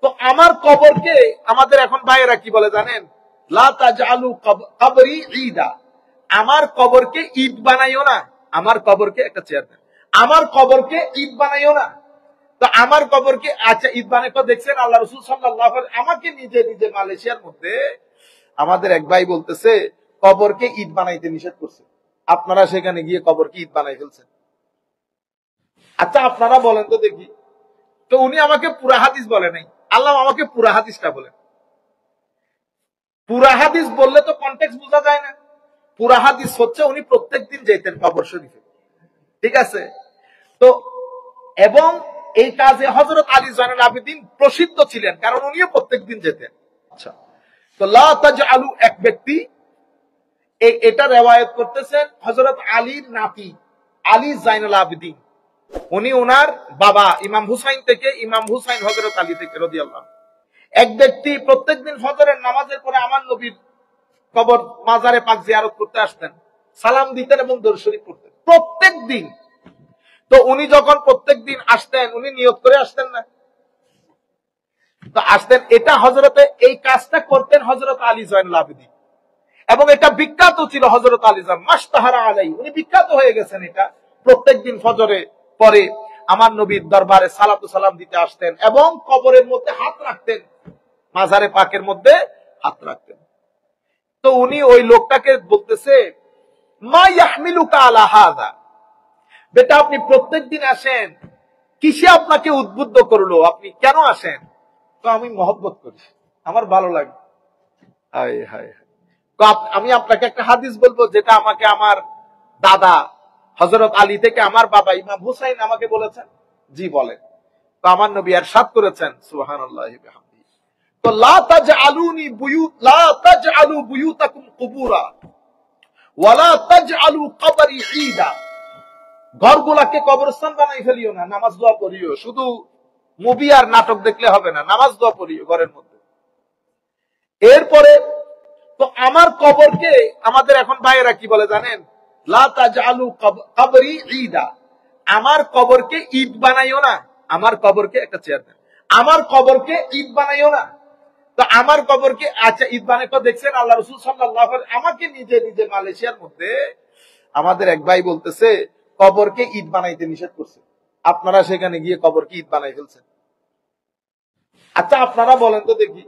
তো আমার কবরকে আমাদের এখন ভাইয়েরা কি বলে জানেন, লা তাজআলু কবরি ঈদা, আমার কবরকে ঈদ বানাইও না, আমার কবরকে একটা চেয়ার দেন, আমার কবরকে ঈদ বানাইও না। তো আমার কবরকে আচ্ছা ঈদ বানাইতে দেখছেন আল্লাহ রাসূল সাল্লাল্লাহু আলাইহি ওয়াসাল্লাম আমাকে নিজে নিজে মালয়েশিয়ার মধ্যে আমাদের এক ভাই বলতেছে কবরকে ঈদ বানাইতে নিষেধ করছে, আপনারা সেখানে গিয়ে কবরকে ঈদ বানাই ফেলছেন। আচ্ছা আপনারা বলেন তো দেখি, তো উনি আমাকে পুরা হাদিস বলে নাই, আল্লাহ আমাকে পুরা হাদিসটা বলেন। পুরা হাদিস বললে তো কনটেক্সট বোঝা যায় না। পুরা হাদিস হচ্ছে উনি প্রত্যেকদিন যেতেন কবর শরীফে, ঠিক আছে। তো এবং এই কাজে হযরত আলী জয়নুল আবেদিন প্রসিদ্ধ ছিলেন, কারণ উনিও প্রত্যেকদিন যেতেন। আচ্ছা, তো লা তাজআলু এক ব্যক্তি এটা রিওয়ায়াত করতেছেন হযরত আলীর নাতি আলী জয়নুল আবেদিন, উনি ওনার বাবা ইমাম হুসাইন থেকে, ইমাম হুসাইন হযরত আলী থেকে রাদিয়াল্লাহু। এক ব্যক্তি প্রত্যেকদিন ফজরের নামাজের পরে আমার নবীর কবর মাজারে পাক জিয়ারত করতে আসতেন, সালাম দিতেন এবং দরুদ শরীফ পড়তেন প্রত্যেকদিন। তো উনি যখন প্রত্যেকদিন আসতেন উনি নিয়ত করে আসতেন না, তো আসতেন, এটা হযরতে এই কাজটা করতেন হযরত আলী জয়নুল আবেদিন, এবং এটা বিখ্যাত ছিল হযরত আলী মাশতাহারা আলাই, উনি বিখ্যাত হয়ে গেছেন। এটা প্রত্যেকদিন ফজরে পরে আমার নবীর দরবারে সালাতু সালাম দিতে আসতেন এবং কবরের মধ্যে হাত রাখতেন, মাজারে পাকের মধ্যে হাত রাখতেন। তো উনি ওই লোকটাকে বলতেছে মা ইয়াহমিলুকা আলা হাযা, বেটা আপনি প্রত্যেকদিন আসেন, কিসে আপনাকে উদ্বুদ্ধ করলো, আপনি কেন আসেন? তো আমি মহব্বত করি, আমার ভালো লাগে। হায় হায়, আমি আপনাকে একটা হাদিস বলবো যেটা আমাকে আমার দাদা হযরত আলী থেকে আমার বাবা ইমাম হুসাইন আমাকে বলেছেন। জি বলেন। তো আমার নবী ইরশাদ করেছেন সুবহানাল্লাহি বিহামদিহি, তো লা তাজআলু বুয়ুতাকুম কুবুরা ওয়ালা তাজআলু কবরি ঈদা, ঘরগুলাকে কবরস্থান বানাই ফেলিও না, নামাজ দোয়া পড়িও, শুধু মুভি আর নাটক দেখলে হবে না, নামাজ দোয়া পড়িও ঘরের মধ্যে। এরপরে তো আমার কবরকে আমাদের এখন ভাইয়েরা কি বলে জানেন, লা তাজআলু কবরি ঈদা, আমার কবরকে ঈদ বানাইও না, আমার কবরকে একটা চেয়ার দেন, আমার কবরকে ঈদ বানাইও না। তো আমার কবরকে আচ্ছা ঈদ বানাইতে দেখছেন আল্লাহ রাসূল সাল্লাল্লাহু আলাইহি ওয়াসাল্লাম আমাকে নিজে নিজে মালয়েশিয়ার মধ্যে আমাদের এক ভাই বলতেছে কবরকে ঈদ বানাইতে নিষেধ করছে, আপনারা সেখানে গিয়ে কবরকে ঈদ বানাই ফেলছেন। আচ্ছা আপনারা বলেন তো দেখি,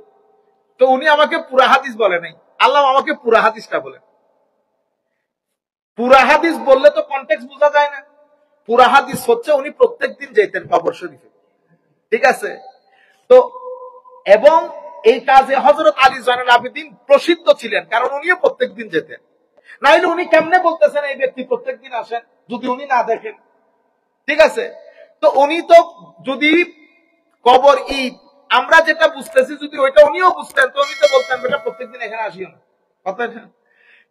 তো উনি আমাকে পুরা হাদিস বলে নাই, আল্লাহ আমাকে পুরা হাদিসটা বলেন। পুরা হাদিস বললে তো কনটেক্সট বোঝা যায় না। পুরা হাদিস হচ্ছে উনি প্রত্যেকদিন যেতেন কবর শরীফে, ঠিক আছে। তো এবং এই কাজে হযরত আলী জয়নুল আবেদিন প্রসিদ্ধ ছিলেন, কারণ উনিও প্রত্যেকদিন যেতেন। নাইলে উনি কেমনে বলতেছেন এই ব্যক্তি প্রত্যেকদিন আসেন, যদি উনি না দেখেন, ঠিক আছে। তো উনি তো যদি কবর ঈদ আমরা যেটা বুঝতেছি যদি ওইটা উনিও বুঝতেন, তো উনি তো বলতেন বেটা প্রত্যেকদিন এখানে আসিও না, কথা।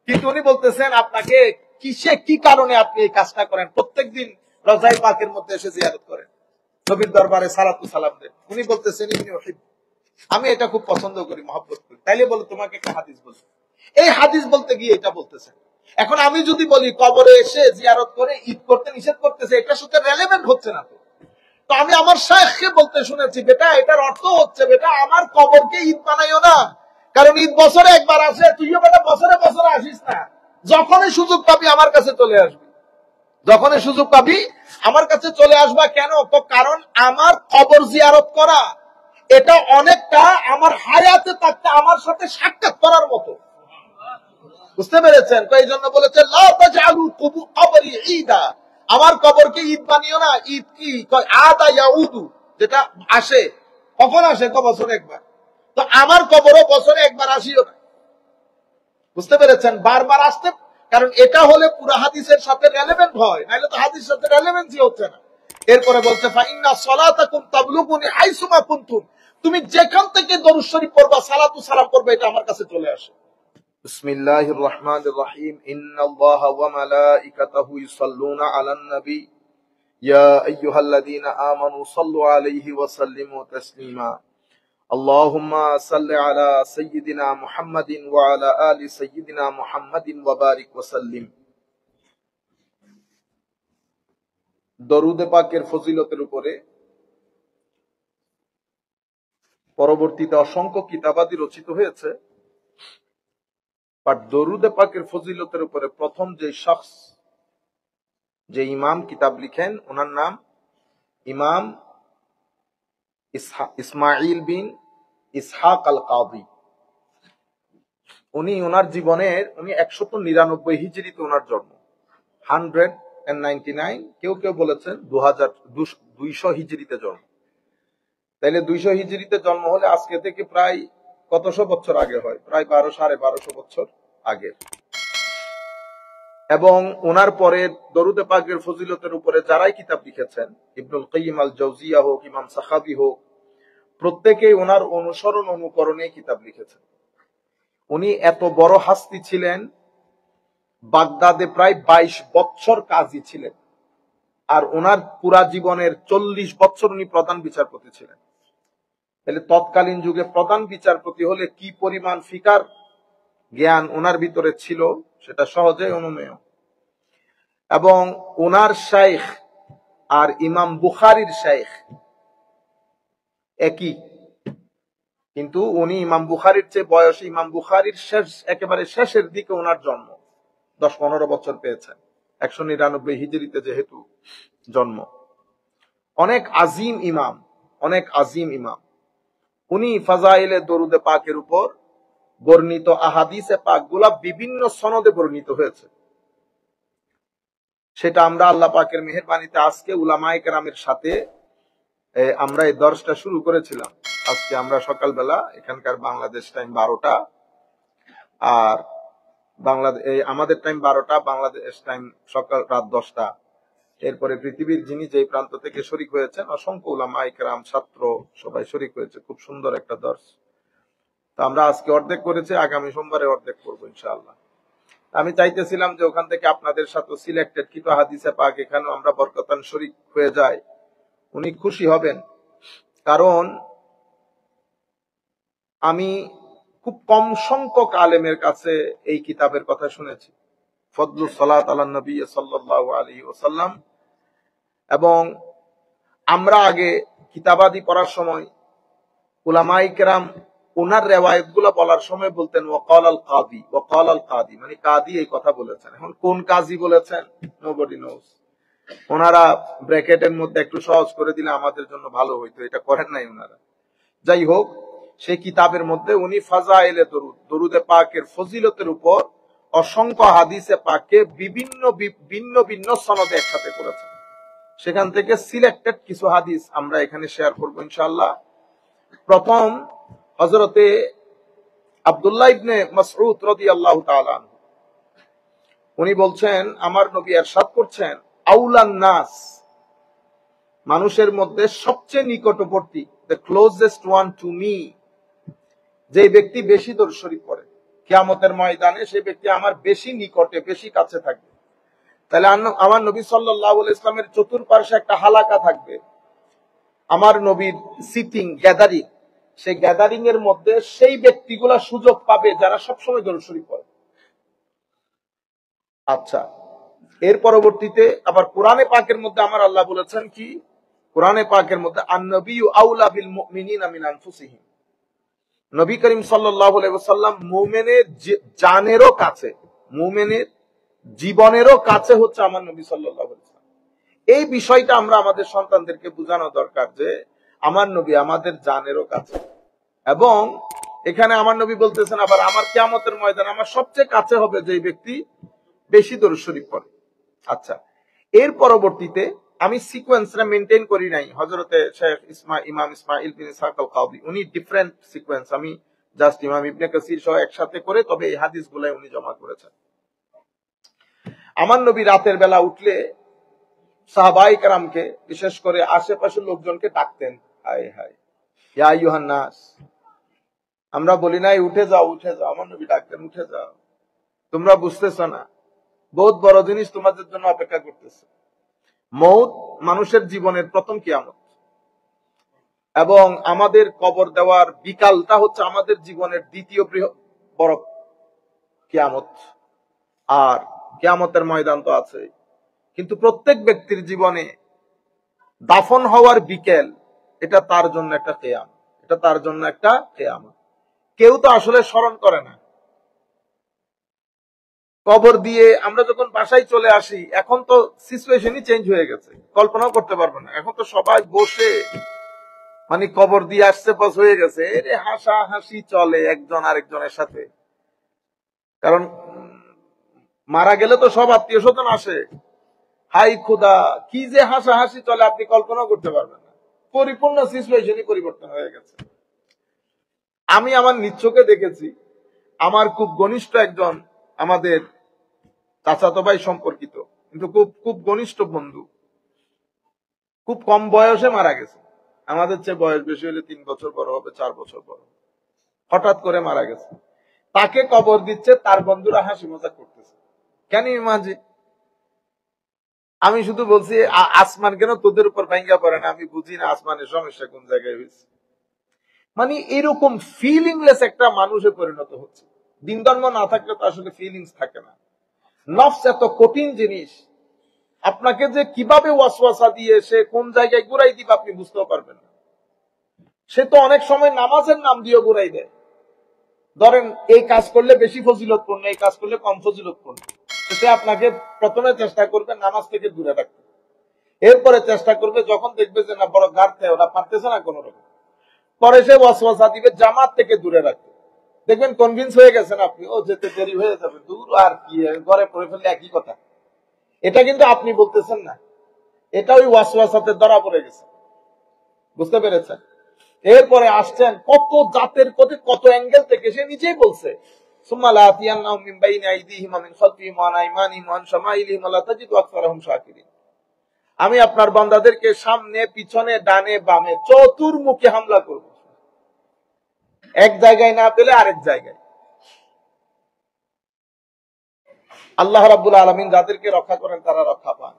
কিন্তু উনি বলতেছেন আপনাকে কিসে কি কারণে আপনি এই কাজটা করেন, প্রত্যেকদিন রওজায়ে পাকের মধ্যে এসে জিয়ারত করেন, নবীর দরবারে সালাতু সালাম দেন। উনি বলতেছেন ইবনে উহিব, আমি এটা খুব পছন্দ করি, মহব্বত করি। তাইলে বলে তোমাকে একটা হাদিস বলবো, এই হাদিস বলতে গিয়ে এটা বলতেছেন। এখন আমি যদি বলি কবরে এসে জিয়ারত করে ঈদ করতে নিষেধ করতেছে, এটার সাথে রেলেভেন্ট হচ্ছে না। তো আমি আমার শাইখকে বলতে শুনেছি বেটা এটার অর্থ হচ্ছে বেটা আমার কবরকে ঈদ বানাইও না, কারণ ঈদ বছরে একবার আসে, তুইও বেটা বছরে বছরে আসিস না, যখনই সুযোগ পাবি আমার কাছে চলে আসবি, যখনই সুযোগ পাবি আমার কাছে চলে আসবা। কেন? তো কারণ আমার কবর জিয়ারত করা এটা অনেকটা আমার হায়াতে থাকতে আমার সাথে সাক্ষাৎ করার মতো, বুঝতে পেরেছেন? তো এই জন্য বলেছে লা তাজআলু কবরি ঈদা, আমার কবরকে ঈদ বানিও না। ঈদ কি আদা ইয়াউদু, যেটা আসে, কখন আসে? বছরে একবার। তো আমার কবরও বছরে একবার আসিও না, বুঝতে পেরেছেন? বারবার আসতে, কারণ এটা হলে পুরা হাদিসের সাথে রেলেভেন্ট হয়, নাহলে তো হাদিসের সাথে রেলেভেন্সই হচ্ছে না। এরপরে বলছে ফাইন্না সালাতাকুম তাবলুগুনি হাইসুমা কুনতুম, তুমি যেখান থেকে দরুদ শরীফ পড়বা সালাতু সালাম পড়বা এটা আমার কাছে চলে আসে। বিসমিল্লাহির রহমানির রহিম, ইন্নাল্লাহা ওয়া মালাইকাতাহু ইউসাল্লুনা আলান নবী ইয়া আইয়ুহাল্লাযীনা আমানু সাল্লু আলাইহি ওয়া সাল্লিমু তাসলিমা আল্লাহুম্মা সাল্লি আলা সাইয়্যিদিনা মুহাম্মাদিন ওয়া আলা আলি সাইয়্যিদিনা মুহাম্মাদিন ওয়া বারিক ওয়া সাল্লিম। দরুদ পাকের ফজিলতের উপরে পরবর্তীতে অসংখ্য কিতাবাদি রচিত হয়েছে, বাট দরুদে পাকের ফজিলতের উপরে প্রথম যে শখস, যে ইমাম কিতাব লিখেন, ওনার নাম ইমাম ইসমাইল বিন ইসহাক আল কাদি। ওনার জীবনের 199 হিজরিতে ওনার জন্ম, 199, কেউ কেউ বলেছেন 200 হিজরিতে জন্ম। তাইলে 200 হিজরিতে জন্ম হলে আজকে থেকে প্রায় কতশো বছর আগে হয়, প্রায় 1200 বছর আগে। এবং ওনার পরে দরুদে পাকের ফজিলতের উপরে যারাই কিতাব লিখেছেন, ইবনুল কাইয়িম আল জাওজিয়া হোক, ইমাম সাখাবি হোক, প্রত্যেকেই ওনার অনুসরণ অনুকরণে কিতাব লিখেছেন। উনি এত বড় হাস্তি ছিলেন, বাগদাদে প্রায় 22 বছর কাজী ছিলেন, আর ওনার পুরা জীবনের 40 বছর উনি প্রধান বিচারপতি ছিলেন। তাহলে তৎকালীন যুগে প্রধান বিচারপতি হলে কি পরিমাণ ফিকার জ্ঞান ওনার ভিতরে ছিল সেটা সহজে অনুমেয়। এবং ওনার শাইখ আর ইমাম বুখারীর শাইখ একই, কিন্তু উনি ইমাম বুখারীর চেয়ে বয়সে, ইমাম বুখারীর একেবারে শেষের দিকে ওনার জন্ম, 10-15 বছর পেয়েছেন, 199 হিজরিতে যেহেতু জন্ম। অনেক আজিম ইমাম, অনেক আজিম ইমাম। উনি ফাজাইলে দরুদে পাকের উপর বর্ণিত আহাদিসে পাকগুলা বিভিন্ন সনদে বর্ণিত হয়েছে। সেটা আমরা আল্লাহ পাকের মেহেরবানিতে আজকে উলামায়ে কেরামের সাথে আমরা এই দর্শটা শুরু করেছিলাম। আজকে আমরা সকালবেলা, এখানকার বাংলাদেশ টাইম 12টা, আর আমাদের টাইম 12টা, বাংলাদেশ টাইম সকাল রাত 10টা। এরপরে পৃথিবীর যিনি যেই প্রান্ত থেকে শরীক হয়েছেন, অসংখ্য উলামায়ে কেরাম, ছাত্র সবাই শরীক হয়েছে। খুব সুন্দর একটা দর্শ। তো আমরা আজকে অর্ধেক করেছি, আগামী সোমবারে অর্ধেক করবো ইনশাআল্লাহ। আমি চাইতেছিলাম যে ওখান থেকে আপনাদের সাথে সিলেক্টেড কিছু হাদিসে পাক এখানেও আমরা বরকতান শরীক হয়ে যাই, উনি খুশি হবেন। কারণ আমি খুব কম সংখ্যক আলেমের কাছে এই কিতাবের কথা শুনেছি, ফদলুস সালাত আলা নবী সাল্লাল্লাহু আলাইহি ওয়াসাল্লাম। এবং আমরা আগে কিতাবাদি পড়ার সময় উলামায়ে কেরাম ওনার রিওয়ায়াত গুলা বলার সময় বলতেন ওয়াকাল আল কাদি, ওয়াকাল আল কাদি, মানে কাদি এই কথা বলেছেন। এখন কোন কাজী বলেছেন নোবডি নোস। ওনারা ব্র্যাকেটের মধ্যে একটু সহজ করে দিলে আমাদের জন্য ভালো হইতো, এটা করেন নাই ওনারা। যাই হোক, সেই কিতাবের মধ্যে উনি ফাজাইলে দরুদ, দরুদে পাকের ফজিলতের উপর অসংখ্য হাদিসে পাককে বিভিন্ন ভিন্ন ভিন্ন সনদে একসাথে করেছেন। সেখান থেকে সিলেক্টেড কিছু হাদিস আমরা এখানে শেয়ার করব ইনশাআল্লাহ। প্রথম হযরতে আব্দুল্লাহ ইবনে মাসউদ রাদিয়াল্লাহু তাআলা আনহু, উনি বলছেন, আমার নবী ইরশাদ করছেন, আউলান নাস, মানুষের মধ্যে সবচেয়ে নিকটবর্তী, the closest one to me, যে ব্যক্তি বেশি দরুদ শরীফ পড়ে কিয়ামতের ময়দানে, সেই ব্যক্তি আমার বেশি নিকটে, বেশি কাছে থাকবে। তাহলে আমার নবী সাল্লাল্লাহু আলাইহি ওয়াসাল্লামের চতুর্পার্শ্বে একটা হালাকা থাকবে, আমার নবীর সিটিং গ্যাদারিং, সেই গ্যাদারিং এর মধ্যে সেই ব্যক্তিগুলা সুযোগ পাবে যারা সবসময় দরুদ শরীফ পড়ে। আচ্ছা, এর পরবর্তীতে আবার কোরআনে পাকের মধ্যে আমার আল্লাহ বলেছেন কি, কোরআনে পাকের মধ্যে আন-নবিয়্যু আউলা বিল মুমিনিনা মিন আনফুসিহিম, নবী করিম সাল্লাল্লাহু আলাইহি ওয়াসাল্লাম মুমিনের জানেরও কাছে, মুমিনের জীবনেরও কাছে হচ্ছে আমার নবী সাল্লাল্লাহু আলাইহি ওয়াসাল্লাম। এই বিষয়টা আমরা আমাদের সন্তানদেরকে বোঝানো দরকার যে আমার নবী আমাদের জানেরও কাছে। এবং এখানে আমার নবী বলতেছেন আবার, আমার কিয়ামতের ময়দানে আমার সবচেয়ে কাছে হবে যে ব্যক্তি বেশি দরুদ শরীফ পড়ে। আচ্ছা, এর পরবর্তীতে আমি সিকোয়েন্সটা মেইনটেইন করি নাই। হযরতে শেখ ইমাম ইসমাইল বিন ইসহাক আল কাদি, উনি ডিফারেন্ট সিকোয়েন্স, আমি জাস্ট ইমাম ইবনে কাসির সহ একসাথে করে তবে এই হাদিসগুলাই উনি জমা করেছেন। আমার নবী রাতের বেলা উঠলে সাহাবায়ে কেরামকে, বিশেষ করে আশেপাশের লোকজনকে ডাকতেন, হায় হায় ইয়া আইয়ুহান নাস, আমরা বলি নাই উঠে যাও উঠে যাও, আমার নবী ডাকতেন উঠে যাও, তোমরা বুঝতেছো না, বহুত বড় জিনিস তোমাদের জন্য অপেক্ষা করতেছে। মউত মানুষের জীবনের প্রথম কিয়ামত, এবং আমাদের কবর দেওয়ার বিকালটা হচ্ছে আমাদের জীবনের দ্বিতীয় বড় কিয়ামত। আর কিয়ামতের ময়দান তো আছে, কিন্তু প্রত্যেক ব্যক্তির জীবনে দাফন হওয়ার বিকেল, এটা তার জন্য একটা কিয়াম, এটা তার জন্য একটা কিয়ামত। কেউ তো আসলে স্মরণ করে না। কবর দিয়ে আমরা যখন বাসায় চলে আসি, এখন তো সিচুয়েশনই চেঞ্জ হয়ে গেছে, কল্পনাও করতে পারবো না। এখন তো সবাই বসে মানে কবর দিয়ে আসছে বস হয়ে গেছে, এর হাসা হাসি চলে একজন আরেকজনের সাথে। কারণ মারা গেলে তো সব আত্মীয় স্বজন আসে, হাই খুদা কি যে হাসা হাসি চলে আপনি কল্পনাও করতে পারবেন না। পরিপূর্ণ সিচুয়েশনই পরিবর্তন হয়ে গেছে। আমি আমার নিজ চোখে দেখেছি, আমার খুব ঘনিষ্ঠ একজন আমাদের চাচাতো ভাই সম্পর্কিত, কিন্তু খুব খুব ঘনিষ্ঠ বন্ধু, খুব কম বয়সে মারা গেছে। আমাদের চেয়ে বয়স বেশি হলে 3 বছর বড় হবে, 4 বছর বড়। হঠাৎ করে মারা গেছে, তাকে কবর দিচ্ছে, তার বন্ধুরা হাসি মজা করতেছে। কেন মাঝে আমি শুধু বলছি আসমান কেন তোদের উপর ভাঙ্গা পড়ে না, আমি বুঝি না আসমানের সমস্যা কোন জায়গায় হয়েছে। মানে এরকম ফিলিংলেস একটা মানুষে পরিণত হচ্ছে। দিন ধর্ম না থাকলে তো আসলে ফিলিংস থাকে না। নফস এত কঠিন জিনিস, আপনাকে যে কিভাবে ওয়াসওয়াসা দিয়ে সে কোন জায়গায় ঘুরাই দিবে আপনি বুঝতেও পারবেন না। সে তো অনেক সময় নামাজের নাম দিয়ে ঘুরাই দেয়। ধরেন এই কাজ করলে বেশি ফজিলতপূর্ণ, এই কাজ করলে কম ফজিলতপূর্ণ, সে আপনাকে প্রথমে চেষ্টা করবে নামাজ থেকে দূরে রাখতে, এরপরে চেষ্টা করবে যখন দেখবে যে না বড় গাড়তে ওরা পারতেছে না কোন রকম, পরে সে ওয়াসওয়াসা দিবে জামাত থেকে দূরে রাখতে। দেখবেন কনভিন্স হয়ে গেছেন আপনি, ও যেতে দেরি হয়ে যাবে, দূর আর কি, ঘরে পড়ে ফেললে একই কথা। এটা কিন্তু আপনি বলতেছেন না, এটা ওই ওয়াসওয়াসাতে ধরা পড়ে গেছে। বুঝতে পেরেছেন? এরপরে আসছেন কত জাতের কত অ্যাঙ্গেল থেকে, সে নিজেই বলছে আমি আপনার বান্দাদেরকে সামনে পিছনে ডানে বামে চতুর্মুখী হামলা করব, এক জায়গায় না পেলে আরেক জায়গায়। আল্লাহ রাব্বুল আলামিন যাদেরকে রক্ষা করেন তারা রক্ষা পান।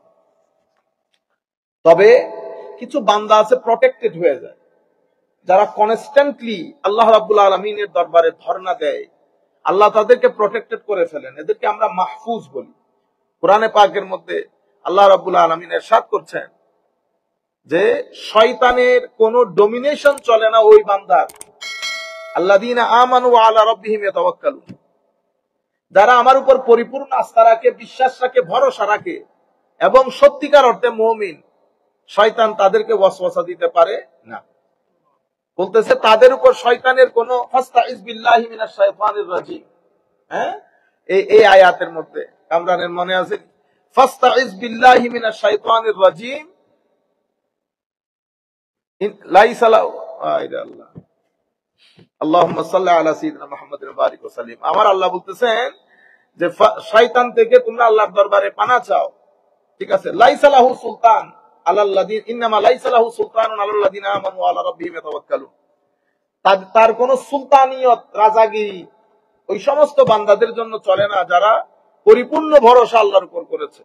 তবে কিছু বান্দা আছে প্রটেক্টেড হয়ে যায়, যারা কনস্ট্যান্টলি আল্লাহ রাব্বুল আলামিনের দরবারে ধর্ণা দেয়, আল্লাহ তাদেরকে প্রটেক্টেড করে ফেলেন। এদেরকে আমরা মাহফুজ বলি। কোরআনে পাকের মধ্যে আল্লাহ রাব্বুল আলামিন ইরশাদ করছেন যে শয়তানের কোন ডমিনেশন চলে না ওই বান্দার, আল্লাযীনা আমানু ওয়া আলা রাব্বিহিম ইয়াতাওয়াক্কালুন, যারা আমার উপর পরিপূর্ণ আস্থা রাখে, বিশ্বাস রাখে, ভরসা রাখে এবং সত্যিকার অর্থে মুমিন, শয়তান তাদেরকে ওয়াসওয়াসা দিতে পারে না। বলতেছে তাদের উপর শয়তানের কোন ফাস্তাইজ বিল্লাহি মিনাশ শাইতানির রাজিম। হ্যাঁ, এই আয়াতের মধ্যে কামরানের মনে আছে, ফাস্তাইজ বিল্লাহি মিনাশ শাইতানির রাজিম লাইসা লাহু আল্লাহ আল্লাহুম্মা সাল্লি আলা সাইয়্যিদিনা মুহাম্মাদিন ওয়া বারিক ওয়া সাল্লিম। আমার আল্লাহ বলতেছেন যে শয়তান থেকে তোমরা আল্লাহর দরবারে পানাহ চাও। ঠিক আছে, লাইসা লাহু সুলতান আলাল্লাযিন ইন্নামা লাইসা লাহু সুলতানুন আলাল্লাযিনা আমানু ওয়া আলা রাব্বিহিম ইয়াতাওয়াক্কালুন। তার কোন সুলতানিয়ত, রাজাগিরি ওই সমস্ত বান্দাদের জন্য চলে না যারা পরিপূর্ণ ভরসা আল্লাহর উপর করেছে।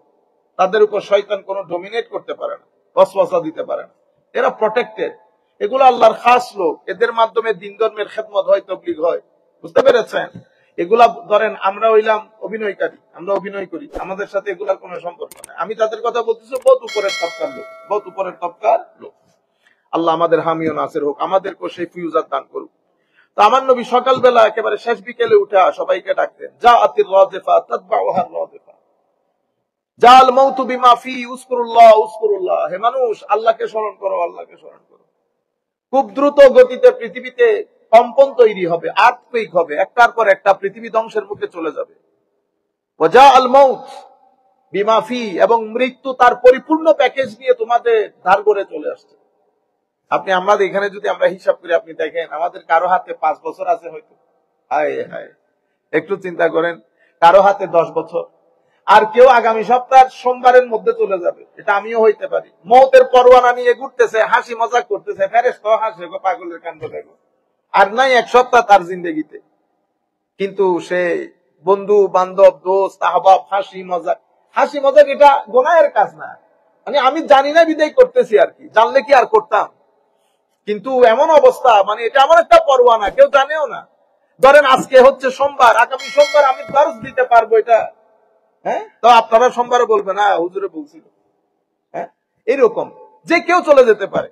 তাদের উপর শয়তান কোন ডমিনেট করতে পারে না, ওয়াসওয়াসা দিতে পারে না। এরা প্রটেক্টেড, এগুলো আল্লাহর খাস লোক, এদের মাধ্যমে দিন ধর্মের খেদমত হয়, তাবলীগ হয়। বুঝতে পেরেছেন? এগুলা ধরেন আমরা হইলাম অভিনয়কারী, আমরা অভিনয় করি, আমাদের সাথে এগুলার কোনো সম্পর্ক নেই। আমি তাদের কথা বলতেছি, বহুত উপরের তবকার লোক, বহুত উপরের তবকার লোক। আল্লাহ আমাদের হামি ও নাসির হোক, আমাদেরকে সেই ফিউজাত দান করুক। তো আমার নবী সকালবেলা একেবারে শেষ বিকেলে উঠে সবাইকে ডাকতেন, জাআতির রাজিফা তাতবাউহা রাজিফা জাল মাউতু বিমা ফি উযকুরুল্লাহ উযকুরুল্লাহ। হে মানুষ, আল্লাহকে স্মরণ করো, আল্লাহকে স্মরণ করো। খুব দ্রুত গতিতে পৃথিবীতে কম্পন তৈরি হবে, আর্থকুইক হবে, একটার পর একটা পৃথিবী ধ্বংসের মুখে চলে যাবে। ওয়া আল মাউত বিমা ফি, এবং মৃত্যু তার পরিপূর্ণ প্যাকেজ নিয়ে তোমাদের ধার করে চলে আসছে। আপনি আমাদের এখানে যদি আমরা হিসাব করি, আপনি দেখেন আমাদের কারো হাতে 5 বছর আছে হয়তো, হায় হায় একটু চিন্তা করেন, কারো হাতে 10 বছর, আর কেউ আগামী সপ্তাহ সোমবারের মধ্যে চলে যাবে, এটা আমিও হইতে পারি। মৌতের পরোয়ানা নিয়ে ঘুরতেছে, হাসি মজাক করতেছে, ফেরেশতা হাসে, পাগলের কাণ্ড দেখো, আর নাই 1 সপ্তাহ তার জিন্দেগিতে। কিন্তু সে বন্ধু বান্ধব দোস্ত আহবাব হাসি মজাক এটা গুনাহের কাজ না। মানে আমি জানি না বিদায় করতেছি আর কি, জানলে কি আর করতাম। কিন্তু এমন অবস্থা, মানে এটা এমন একটা পরোয়ানা, কেউ জানেও না। ধরেন আজকে হচ্ছে সোমবার, আগামী সোমবার আমি দরস দিতে পারবো, এটা হ্যাঁ, তো আপনারা সোমবারে বলবেন না হুজুরে বলছিল, হ্যাঁ, এরকম যে কেউ চলে যেতে পারে।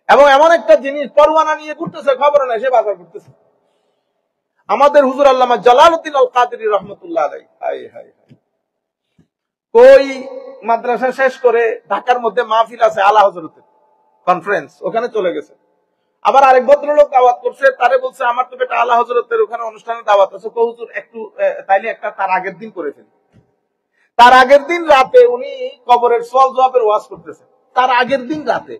এবং এমন একটা জিনিস পরোয়ানা নিয়ে ঘুরতেছে, খবর নাই সে বাজার করতেছে। আমাদের হুজুর আল্লামা জালালউদ্দিন আল কাদেরী রহমতুল্লাহ আলাইহি, হায় হায় হায়, কই মাদ্রাসা শেষ করে ঢাকার মধ্যে মাহফিল আছে আলা হযরতের কনফারেন্স, ওখানে চলে গেছে। আবার আরেক ভদ্রলোক দাওয়াত করছে, তারে বলছে আমার তো বেটা আলা হযরতের ওখানে অনুষ্ঠানে দাওয়াত আছে, কো হুজুর একটু তাইলে একটা তার আগের দিন করে ফেলি। তার আগের দিন রাতে উনি কবরের সওয়াল জবাবের ওয়াজ করতেছেন, তার আগের দিন রাতে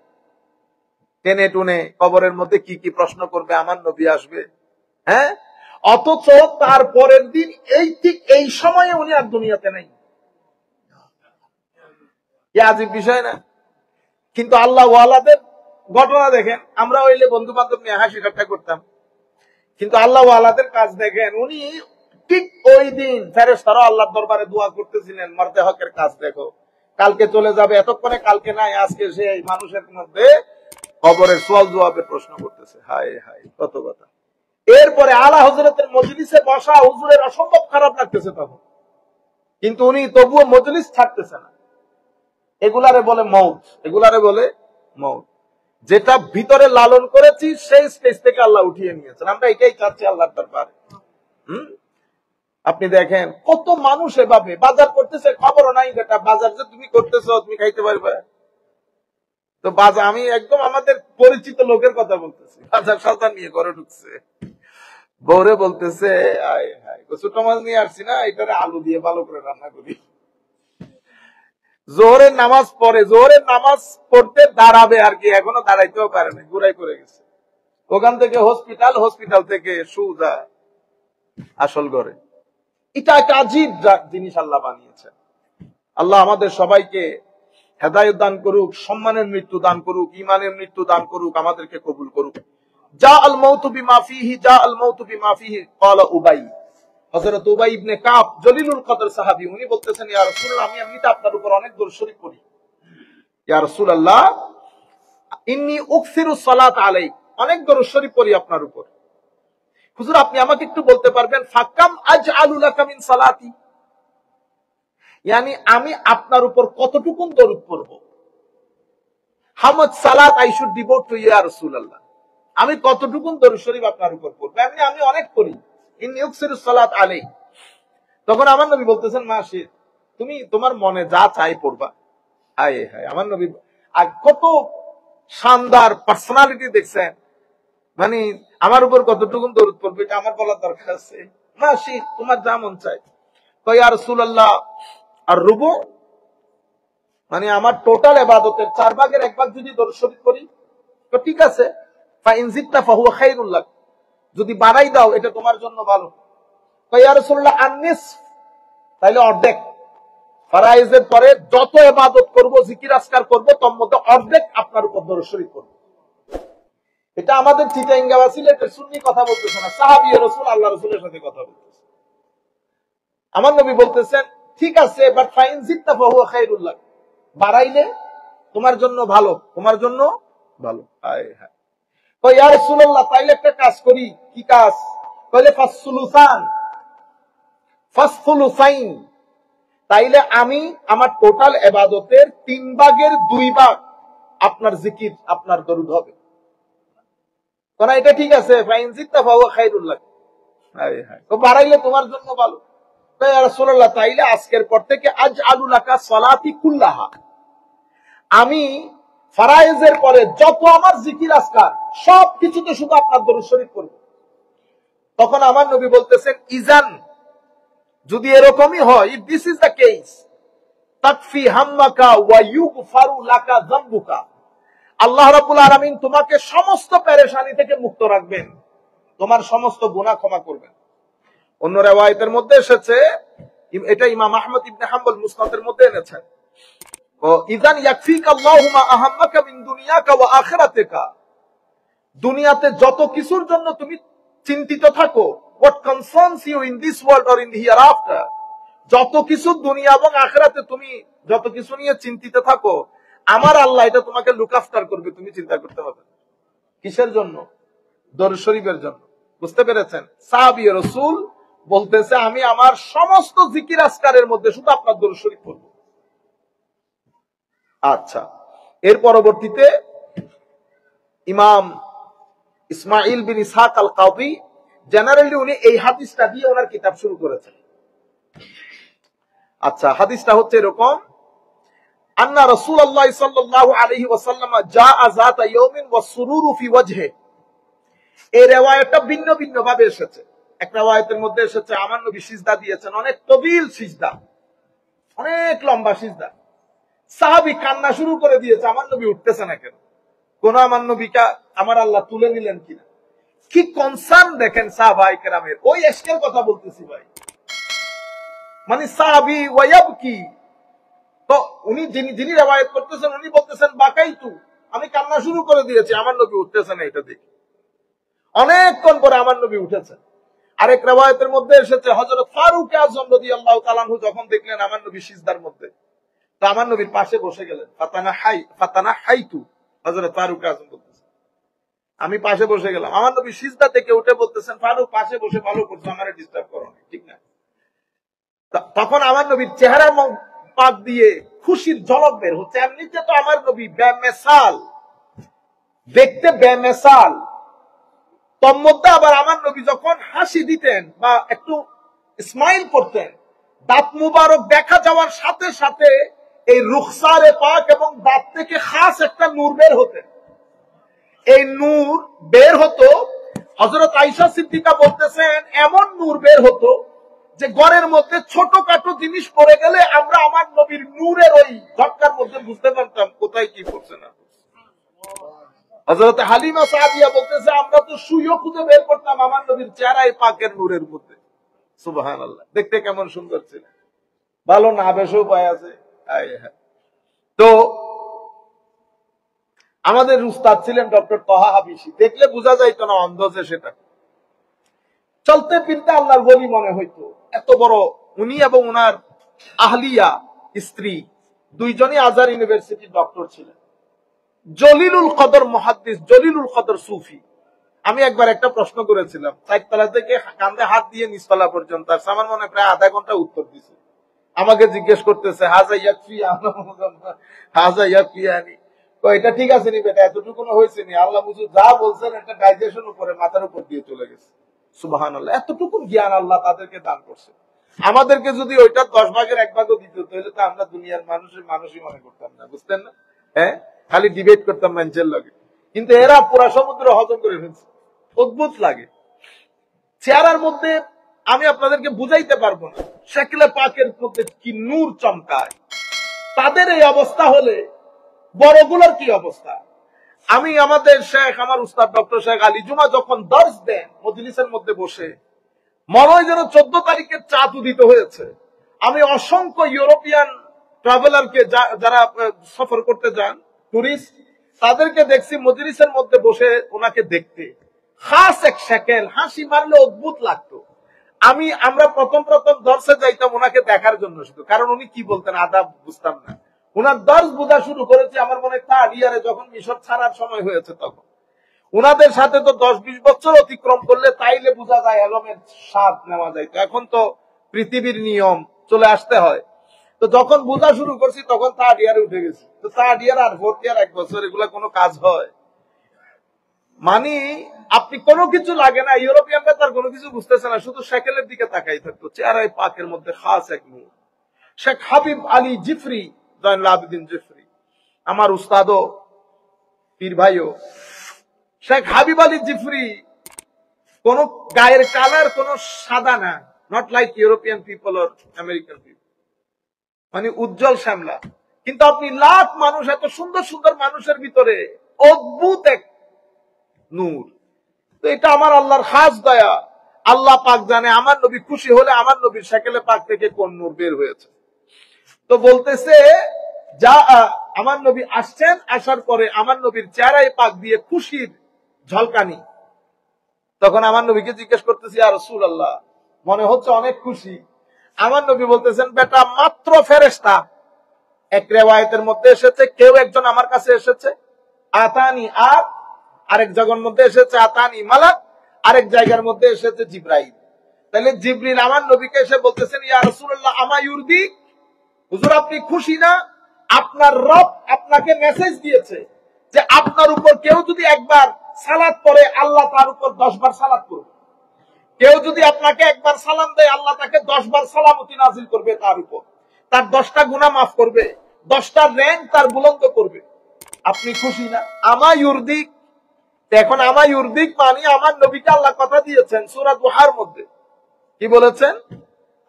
টেনে টুনে কবরের মধ্যে কি কি প্রশ্ন করবে, আমার নবী আসবে, হ্যাঁ, অথচ তার পরের দিন এই ঠিক এই সময়ে উনি আর দুনিয়াতে নাই। আজীব বিষয় না? কিন্তু আল্লাহ ওয়ালাদের ঘটনা দেখেন, আমরা হইলে বন্ধু বান্ধব নিয়ে হাসি ঠাট্টা করতাম, কিন্তু আল্লাহ ওয়ালাদের কাজ দেখেন, উনি ঠিক ওই দিন ফেরেশতারা আল্লাহর দরবারে দোয়া করতেছিলেন, মরদে হকের কাজ দেখো, কালকে চলে যাবে, এতক্ষণে কালকে নাই, আজকে সেই মানুষের মধ্যে কবরের সওয়াল জবাবের প্রশ্ন করতেছে। হায় হায়, কত কথা। এরপরে আলা হযরতের মজলিসে বসা হুজুরের অসম্ভব খারাপ লাগতেছে তখন, কিন্তু উনি তবুও মজলিস ছাড়তেছে না। এগুলারে বলে মউত, এগুলারে বলে মউত। যেটা ভিতরে লালন করেছি সেই স্টেজ থেকে আল্লাহ উঠিয়ে নিয়েছেন, আমরা এটাই চাচ্ছি আল্লাহর দরবারে। আপনি দেখেন কত মানুষ এভাবে বাজার করতেছে, খবরও নাই বেটা বাজার যে তুমি করতেছো তুমি খাইতে পারবে তো। বাজার, আমি একদম আমাদের পরিচিত লোকের কথা বলতেছি, বাজার সাজার নিয়ে ঘরে ঢুকছে, বউরে বলতেছে আয় হায় ছোট মাছ নিয়ে আসছি না, এটারে আলু দিয়ে ভালো করে রান্না করি। জোহরের নামাজ পড়ে, জোহরের নামাজ পড়তে দাঁড়াবে আর কি, এখনো দাঁড়াইতেও পারে না, ঘুরাই করে গেছে। ওখান থেকে হসপিটাল, হসপিটাল থেকে সুজা আসল ঘরে। এটা একটা আজীব জিনিস আল্লাহ বানিয়েছে। আল্লাহ আমাদের সবাইকে হেদায়েত দান করুক, সম্মানের মৃত্যু দান করুক, ঈমানের মৃত্যু দান করুক, আমাদেরকে কবুল করুক। যা আল মাউতু বিমা ফিহি, যা আল মাউতু বিমা ফিহি ক্বালা উবাই, হযরত উবাই ইবনে কাব জলিলুল কদর সাহাবী, উনি বলতেছেন ইয়া রাসূলুল্লাহ, আমি এমনিতে আপনার উপর অনেক দরুদ শরীফ পড়ি, ইয়া রাসূলুল্লাহ ইন্নী উকসিরুস সালাত আলাইক, অনেক দরুদ শরীফ পড়ি আপনার উপর। হুজুর আপনি আমাকে একটু বলতে পারবেন ফাকাম আজআলু লাকা মিন সালাতি, ইয়ানি আমি আপনার উপর কতটুকু দরুদ পড়ব, হাউ মাচ সালাত আই শুড ডিভোট টু ইয়া রাসূলুল্লাহ, আমি কতটুকু দরুদ শরীফ আপনার উপর পড়ব, আমি অনেক পড়ি, ইন্নী উকসিরুস সালাত আলাইক। তখন আমার নবী বলতেছেন মাসি তুমি তোমার মনে যা চাই পড়বা। হায় হায়, আমার নবী কত শানদার পার্সোনালিটি দেখছেন, মানে আমার উপর কতটুকু দরুদ পড়বে এটা আমার বলার দরকার আছে? মাসি তোমার যা মন চাই। ইয়া রাসূলুল্লাহ আর রুবু, মানে আমার টোটাল ইবাদতের 4 ভাগের 1 ভাগ যদি দরুদ শরীফ পড়ি তো ঠিক আছে, ফা ইন জিদতা ফাহুয়া খায়রুল লাক, যদি বাড়াই দাও এটা তোমার জন্য ভালো। ইয়া রাসূলুল্লাহ আন-নিস, তাইলে অর্ধেক, ফরাইজের পরে যত ইবাদত করব, জিকির আজকার করব, তার মধ্যে অর্ধেক আপনার উপর দরুদ শরীফ পড়ব। এটা আমাদের চিটাঙ্গা বা সিলেটের সুন্নি কথা বলতেছে না, সাহাবী রাসূল আল্লাহ রাসূলের সাথে কথা বলতেছে। আমার নবী বলতেছেন ঠিক আছে, বাট ফাইন জিদতা ফাহুয়া খায়রুল লাক, বাড়াইলে তোমার জন্য ভালো, তোমার জন্য ভালো। হায় হায়, ইয়া রাসূলুল্লাহ তাইলে একটা কাজ করি, কি কাজ? কইলে ফাসসুলুসান, ফাসসুলুসাইন, তাইলে আমি আমার টোটাল ইবাদতের 3 ভাগের 2 ভাগ আপনার জিকির, আপনার দরুদ হবে। কোন এটা ঠিক আছে, ফাইন জিদতা ফাহুয়া খায়রুল লাক, হায় হায়, তো বাড়াইলে তোমার জন্য ভালো। ইয়া রাসূলুল্লাহ তাইলে আজকের পর থেকে আজআলু লাকা সালাতি কুল্লাহা, আমি ফরাইজের পরে যত আমার জিকির আজকার সব কিছুতে শুধু আপনার দরুদ শরীফ পড়ব। তখন আমার নবী বলতেছেন ইজান, যদি এরকমই হয়, if this is the case, তাকফি হাম্মাকা ওয়া ইউগফারু লাকা যামবুকা, আল্লাহ রাব্বুল আলামিন তোমাকে সমস্ত পেরেশানি থেকে মুক্ত রাখবেন, তোমার সমস্ত গুনাহ ক্ষমা করবেন। অন্য riwayat-এর মধ্যে এসেছে, এটা ইমাম আহমদ ইবনে হাম্বল মুসনাদের মধ্যে এনেছেন, ইযান ইয়াকফিকা আল্লাহু মা আহাম্মাকা মিন দুনিয়াকা ওয়া আখিরাতিকা, দুনিয়াতে যত কিছুর জন্য তুমি চিন্তিত থাকো, what concerns you in this world or in the hereafter, যত কিছু দুনিয়া এবং আখিরাতে তুমি যত কিছু নিয়ে চিন্তিত থাকো, আমার আল্লাহ এটা তোমাকে লুক আফটার করবে, তুমি চিন্তা করতে হবে। কিসের জন্য? দরুদ শরীফের জন্য। বুঝতে পেরেছেন? সাহাবী রাসূল বলতেছে আমি আমার সমস্ত জিকির আজকারের মধ্যে শুধু আপনার দরুদ শরীফ পড়ব। আচ্ছা, এর পরবর্তীতে ইমাম ইসমাইল বিন ইসহাক আল কাদি জেনারেলি উনি এই হাদিসটা দিয়ে ওনার কিতাব শুরু করেছেন। আচ্ছা, হাদিসটা হচ্ছে এরকম, আন্না রাসূলুল্লাহ সাল্লাল্লাহু আলাইহি ওয়াসাল্লাম জাআ যাতা ইয়াউমিন ওয়াস সুরুরু ফি ওয়াজহি। এই রিওয়ায়াতটা ভিন্ন ভিন্ন ভাবে এসেছে। এক রিওয়ায়াতের মধ্যে এসেছে আমার নবী সিজদা দিয়েছেন, অনেক তবিল সিজদা, অনেক লম্বা সিজদা। সাহাবী কান্না শুরু করে দিয়েছে, আমার নবী উঠতেছে না কেন, কোন আমার নবীকে আমার আল্লাহ তুলে নিলেন কিনা। কি কনসার্ন দেখেন সাহাবায়ে কেরামের। ওই এশকের কথা বলতেছি ভাই, মানে সাহাবী ওয়ায়াবকি। তো উনি যিনি রিওয়ায়াত করতেছেন উনি বলতেছেন বাকাইতু, আমি কান্না শুরু করে দিয়েছি, আমার নবী উঠতেছে না এটা দেখি। অনেকক্ষণ পরে আমার নবী উঠেছেন। আরেক রিওয়ায়াতের মধ্যে এসেছে হযরত ফারুক আযম রাদিয়াল্লাহু তাআলা আনহু যখন দেখলেন আমার নবী সিজদার মধ্যে, তো আমার নবীর পাশে বসে গেলেন। ফাতানা হাইতু, হযরত ফারুক আযম বলতেছেন আমি পাশে বসে গেলাম। আমার নবী সিজদা থেকে উঠে বলতেছেন ফারুক পাশে বসে ভালো করছো, আমারে ডিস্টার্ব করো না, ঠিক না। তখন আমার নবীর চেহারা পাক দিয়ে খুশির ঝলক বের হচ্ছে। এমনিতে তো আমার নবী বেমেসাল, দেখতে বেমেসাল, তোর মধ্যে আবার আমার নবী যখন হাসি দিতেন বা একটু স্মাইল করতেন, দাঁত মুবারক দেখা যাওয়ার সাথে সাথে এই রুখসারে পাক এবং দাঁত থেকে খাস একটা নূর বের হতেন। এই নূর বের হতো, হযরত আয়েশা সিদ্দিকা বলতেছেন এমন নূর বের হতো যে ঘরের মধ্যে ছোটখাটো জিনিস পড়ে গেলে আমরা আমার নবীর নূরের ওই ঝটকার মধ্যে বুঝতে পারতাম কোথায় কি পড়ছে না। হযরত হালিমা সাদিয়া বলতেছে আমরা তো শুইও খুঁজে বের করতাম আমার নবীর চেহারায় পাকের নূরের মধ্যে। সুবহানাল্লাহ, দেখতে কেমন সুন্দর ছিল, ভালো না বেশও পায় আছে। তো আমাদের উস্তাদ ছিলেন ডক্টর তহা হাবিশি, দেখলে বোঝা যাইতো না অন্ধ যে সেটা, চলতে ফিরতে আল্লাহর ওলি মনে হইতো। এত বড় উনি এবং ওনার আহলিয়া স্ত্রী দুইজনই আজহার ইউনিভার্সিটির ডক্টর ছিলেন। জলিলুল কদর মুহাদ্দিস, জলিলুল কদর সুফি। আমি একবার একটা প্রশ্ন করেছিলাম, চারতলা থেকে কাঁধে হাত দিয়ে নিচতলা পর্যন্ত, আর আমার মনে প্রায় আধা ঘন্টা উত্তর দিছে। আমাকে জিজ্ঞেস করতেছে হাজা ইয়াকফি হাজা ইয়াকফিয়ানি, এটা ঠিক আছে নি বেটা, এতটুকু হয়েছে নি, আল্লাহ বুঝু যা বলছেন একটা ডাইজেশন উপরে মাথার উপর দিয়ে চলে গেছে। সুবহানাল্লাহ, এতটুকু জ্ঞান আল্লাহ তাদেরকে দান করছে। আমাদেরকে যদি ওইটা 10 ভাগের 1 ভাগও দিত তাহলে তো আমরা দুনিয়ার মানুষই মনে করতাম না, বুঝতেন না? হ্যাঁ, খালি ডিবেট করতাম মানুষের লগে, কিন্তু এরা পুরা সমুদ্র হজম করে ফেলছে। অদ্ভুত লাগে চেহারার মধ্যে, আমি আপনাদেরকে বুঝাইতে পারবো না শাকিলে পাকের মধ্যে কি নূর চমকায়। তাদের এই অবস্থা হলে বড়গুলোর কি অবস্থা। আমি আমাদের শেখ, আমার উস্তাদ ডক্টর শেখ আলী জুমা যখন দর্শ দেন মজলিসের মধ্যে বসে, মনে হয় যেন 14 তারিখের চাঁদ উদিত হয়েছে। আমি অসংখ্য ইউরোপিয়ান ট্রাভেলারকে যারা সফর করতে যান, টুরিস্ট, তাদেরকে দেখছি মজলিসের মধ্যে বসে ওনাকে দেখতে খাস এক শেকেল, হাসি মারলে অদ্ভুত লাগতো। আমরা প্রথম দর্শে যাইতাম ওনাকে দেখার জন্য শুধু, কারণ উনি কি বলতেন আদাব বুঝতাম না। ওনার দর্শ বোঝা শুরু করেছে আমার মনে হয় 3rd ইয়ারে, যখন মিশর ছাড়ার সময় হয়েছে তখন। ওনাদের সাথে তো 10-20 বছর অতিক্রম করলে তাইলে বোঝা যায় এলমের স্বাদ নেওয়া যায়। এখন তো পৃথিবীর নিয়ম চলে আসতে হয়। তো যখন বোঝা শুরু করছি তখন 3rd ইয়ারে উঠে গেছি। তো 3rd ইয়ার আর 4th ইয়ার 1 বছর, এগুলা কোনো কাজ হয়? মানে আপনি কোনো কিছু লাগে না, ইউরোপিয়ানরা তার কোনো কিছু বুঝতেছে না, শুধু শেকেলের দিকে তাকাই থাকতো। চেহারায় পাকের মধ্যে খাস এক নূর। শেখ হাবিব আলী জিফরি, জয়নুল আবেদিন জিফরি, আমার উস্তাদও পীর ভাইও। শেখ হাবিব আলী জিফরি কোন গায়ের কালার কোন সাদা না, not like European people or American people, মানে উজ্জ্বল শ্যামলা। কিন্তু আপনি লাখ মানুষ, এত সুন্দর সুন্দর মানুষের ভিতরে অদ্ভুত এক নূর। তো এটা আমার আল্লাহর খাস দয়া, আল্লাহ পাক জানে আমার নবী খুশি হলে আমার নবীর শাকিলে পাক থেকে কোন নূর বের হয়েছে। তো বলতেছে যা আমার নবী আসছেন, আসার পরে আমার নবীর চেহারায় পাক দিয়ে খুশির ঝলকানি। তখন আমার নবীকে জিজ্ঞেস করতেছি ইয়া রাসূলুল্লাহ, মনে হচ্ছে অনেক খুশি। আমার নবী বলতেছেন বেটা মাত্র ফেরেশতা। এক রিওয়ায়াতের মধ্যে এসেছে কেউ একজন আমার কাছে এসেছে আতানি আত, আরেক জায়গার মধ্যে এসেছে আতানি মালাক, আরেক জায়গার মধ্যে এসেছে জিবরাইল। তাহলে জিবরিল আমার নবীকে এসে বলতেছেন ইয়া রাসূলুল্লাহ আমা ইউরদি, হুজুর আপনি খুশি না? আপনার রব আপনাকে মেসেজ দিয়েছে যে আপনার উপর কেউ যদি একবার সালাত পড়ে আল্লাহ তার উপর 10 বার সালাত করবে, কেউ যদি আপনাকে একবার সালাম দেয় আল্লাহ তাকে 10 বার সালামতি নাজিল করবে, তার উপর তার 10টা গুনাহ মাফ করবে, 10টা র‍্যাঙ্ক তার বুলন্দ করবে। আপনি খুশি না? আমা ইউরদিক। এখন আমা ইউরদিক মানে আমার নবীকে আল্লাহ কথা দিয়েছেন সূরা দুহার মধ্যে, কি বলেছেন?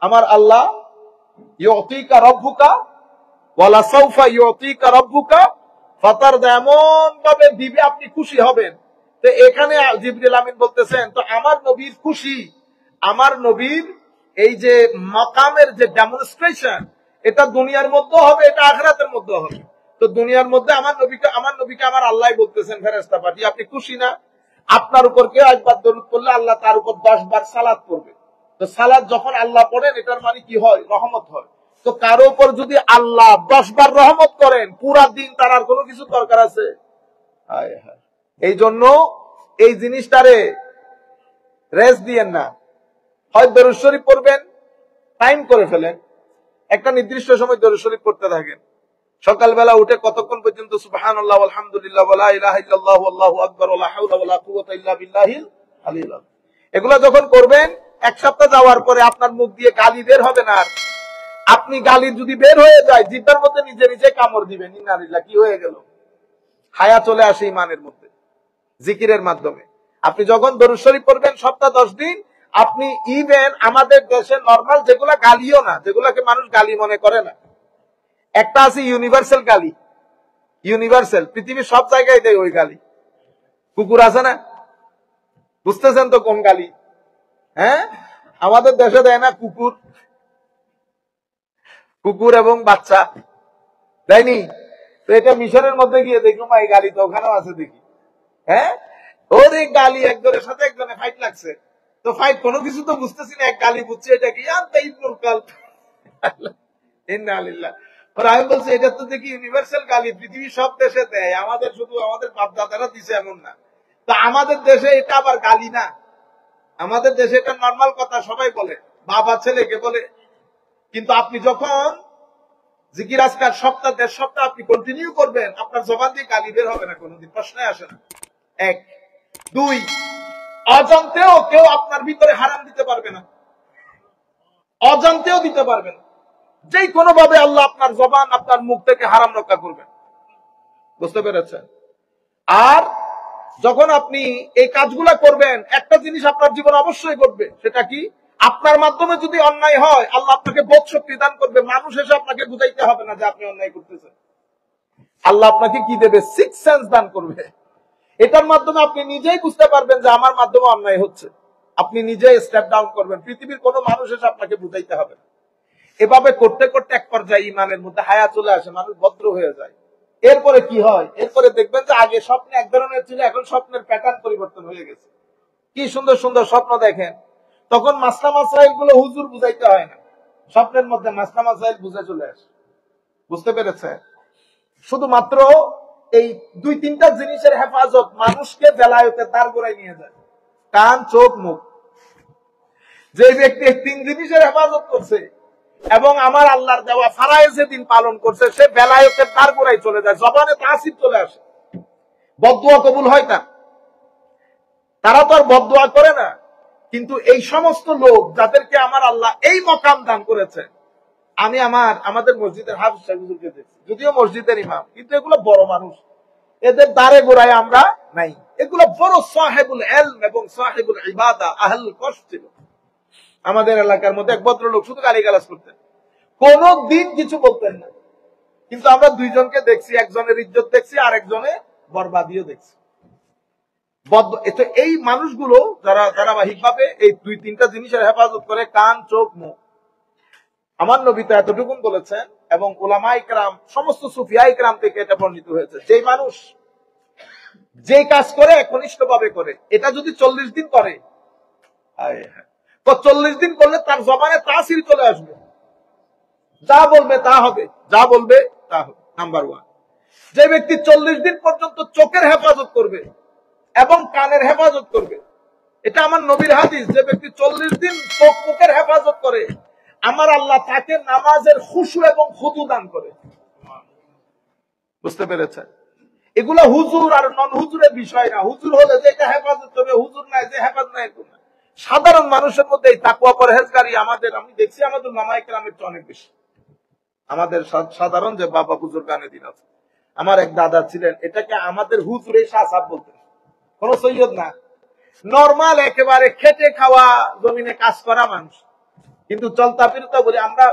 আমার আল্লাহ ইউতিকা রাব্বুকা ওয়ালা সাউফা ইউতিকা রাব্বুকা ফাতারদা, এমন ভাবে দিবে আপনি খুশি হবেন। তো এখানে জিবরিল আমিন বলতেছেন, তো আমার নবীর খুশি, আমার নবীর এই যে মাকামের যে ডেমনস্ট্রেশন, এটা দুনিয়ার মধ্যে হবে, এটা আখিরাতের মধ্যে হবে। তো দুনিয়ার মধ্যে আমার নবীকে আমার আল্লাহ বলতেছেন ফেরেশতা পাঠিয়ে, আপনি খুশি না? আপনার উপর কেউ একবার দরুদ পড়লে আল্লাহ তার উপর 10 বার সালাত পড়বে। তো সালাত যখন আল্লাহ পড়েন এটার মানে কি হয়? রহমত হয়। তো কারো উপর যদি আল্লাহ 10 বার রহমত করেন, পুরা দিন তার আর কোনো কিছু দরকার আছে? এই জন্য এই জিনিসটারে রেস্ট দিয়েন না। হয় দরুদ শরীফ পড়বেন, টাইম করে ফেলেন, একটা নির্দিষ্ট সময় দরুদ শরীফ পড়তে থাকেন। সকালবেলা উঠে কতক্ষণ পর্যন্ত সুবহানাল্লাহ আলহামদুলিল্লাহ ওয়ালা ইলাহা ইল্লাল্লাহু আল্লাহু আকবার ওয়ালা হাওলা ওয়ালা কুওয়াতা ইল্লা বিল্লাহিল আলিয়্যিল আযীম, এগুলা যখন করবেন, এক সপ্তাহ যাওয়ার পরে আপনার মুখ দিয়ে গালি বের হবে না। আর আপনি গালি যদি বের হয়ে যায়, জিহ্বার মধ্যে নিজে নিজে কামড় দিবেন, ইন্নালিল্লাহ, কি হয়ে গেল? হায়া চলে আসে ইমানের মধ্যে জিকিরের মাধ্যমে। আপনি যখন দরুদ শরীফ পড়বেন সপ্তাহ 10 দিন, আপনি ইভেন আমাদের দেশে নরমাল যেগুলা গালিও না, যেগুলাকে মানুষ গালি মনে করে না, একটা আছে ইউনিভার্সাল গালি। ইউনিভার্সাল, পৃথিবীর সব জায়গায় দেয় ওই গালি। কুকুর আছে না? বুঝতেছেন তো কোন গালি? হ্যাঁ, আমাদের দেশে দেয় না কুকুর, কুকুর এবং বাচ্চা দেয়নি? তো এটা মিশরের মধ্যে গিয়ে দেখলাম এই গালি তো ওখানেও আছে দেখি। হ্যাঁ, ওরে গালি একজনের সাথে একজনে ফাইট লাগছে। তো ফাইট কোনো কিছু তো বুঝতেছি না, এক গালি বুঝছে এটা কি ইন্নালিল্লাহ। আমি বলছি এটা তো দেখি ইউনিভার্সাল গালি, পৃথিবীর সব দেশে দেয়, আমাদের শুধু আমাদের বাপ দাদারা দিছে এমন না। তো আমাদের দেশে এটা আবার গালি না, আমাদের দেশে এটা নর্মাল কথা, সবাই বলে, বাবা ছেলেকে বলে। কিন্তু আপনি যখন জিকির আজকার সপ্তাহ 1.5 সপ্তাহ আপনি কন্টিনিউ করবেন, আপনার জবান দিয়ে গালি বের হবে না, কোনোদিন প্রশ্নই আসে না। 1 2 অজান্তেও কেউ আপনার ভিতরে হারাম দিতে পারবে না, অজান্তেও দিতে পারবে না। যে কোনো ভাবে আল্লাহ আপনার জবান, আপনার মুখ থেকে হারাম রক্ষা করবেন। বুঝতে পেরেছেন? আর যখন আপনি এই কাজগুলা করবেন, একটা জিনিস আপনার জীবন অবশ্যই ঘটবে, সেটা কি? আপনার মাধ্যমে যদি অন্যায় হয়, আল্লাহ আপনাকে বোধ শক্তি দান করবে, মানুষ এসে আপনাকে বুঝাইতে হবে না যে আপনি অন্যায় করতেছেন। আল্লাহ আপনাকে কি দেবে? 6 সেন্স দান করবে। এটার মাধ্যমে আপনি নিজেই বুঝতে পারবেন যে আমার মাধ্যমে অন্যায় হচ্ছে। আপনি নিজেই স্টেপ ডাউন করবেন, পৃথিবীর কোনো মানুষ এসে আপনাকে বুঝাইতে হবে না। এভাবে করতে করতে এক পর্যায়ে ইমানের মধ্যে হায়া চলে আসে, মানুষ ভদ্র হয়ে যায়। এরপরে কি হয়? এরপরে দেখবেন যে আগে স্বপ্নে এক ধরনের ছিল, এখন স্বপ্নের প্যাটার্ন পরিবর্তন হয়ে গেছে। কি সুন্দর সুন্দর স্বপ্ন দেখেন। তখন মাসলা মাসাইল গুলো হুজুর বুঝাইতে হয় না, স্বপ্নের মধ্যে মাসলা মাসাইল বুঝে চলে আসে। বুঝতে পেরেছে? শুধুমাত্র এই 2-3টা জিনিসের হেফাজত মানুষকে বেলায়েতে তার গোড়ায় নিয়ে যায়, কান, চোখ, মুখ। যে ব্যক্তি এই 3 জিনিসের হেফাজত করছে এবং আমার আল্লাহর দেওয়া ফারায়েজ দিন পালন করছে, সে বেলায়েতের তার গোড়ায় চলে যায়, জবানে তাসির চলে আসে, বদদুয়া কবুল হয় না। তারা তো আর বদদুয়া করে না, কিন্তু এই সমস্ত লোক যাদেরকে আমার আল্লাহ এই মকাম দান করেছে, আমি আমাদের মসজিদের হাফিজ সাহেব হুজুরকে দেখছি, যদিও মসজিদের ইমাম, কিন্তু এগুলো বড় মানুষ, এদের দ্বারে গোড়ায় আমরা নাই। এগুলো বড় সাহেবুল ইলম এবং সাহেবুল ইবাদা, আহলুল কশফ ছিল। আমাদের এলাকার মধ্যে এক ভদ্রলোক শুধু গালিগালাজ করতেন, কোনো দিন কিছু বলতেন না। কিন্তু আমরা 2 জনকে দেখছি, একজনের ইজ্জত দেখছি আর একজনে বরবাদিও দেখছি। এই মানুষগুলো যারা ধারাবাহিকভাবে এই 2-3টা জিনিসের হেফাজত করে, কান, চোখ, মুখ, আমার নবী তো এতটুকু বলেছেন এবং উলামায়ে কেরাম, সমস্ত সুফিয়ায়ে কেরাম থেকে এটা বর্ণিত হয়েছে, যে মানুষ যে কাজ করে একনিষ্ঠভাবে করে, এটা যদি 40 দিন করে, তো 40 দিন করলে তার জবানে তাসির চলে আসবে, যা বলবে তা হবে, যা বলবে তা হবে। নাম্বার 1, যে ব্যক্তি 40 দিন পর্যন্ত চোখের হেফাজত করবে এবং কানের হেফাজত করবে, এটা আমার নবীর হাদিস, যে ব্যক্তি 40 দিন চোখ মুখের হেফাজত করে, আমার আল্লাহ তাকে নামাজের খুশু এবং খুদু দান করে। বুঝতে পেরেছেন? এগুলা হুজুর আর নন হুজুরের বিষয় না। হুজুর হলে যে এটা হেফাজত হবে, হুজুর নাই যে হেফাজত নাই, এরকম না। সাধারণ মানুষের মধ্যে এই তাকওয়া পরহেজগারি আমাদের, আমি দেখছি আমাদের উলামায়ে কেরামের চেয়ে অনেক বেশি। আমাদের সাধারণ যে বাবা বুজুর্গানে দিন আছে, আমার এক দাদা ছিলেন, এটাকে আমাদের হুজুরে শাহসাব বলতেন, কোন সৈয়দ না, নরমাল একেবারে খেটে খাওয়া জমিনে কাজ করা মানুষ, কিন্তু চলতা ফিরতা বলি আমরা।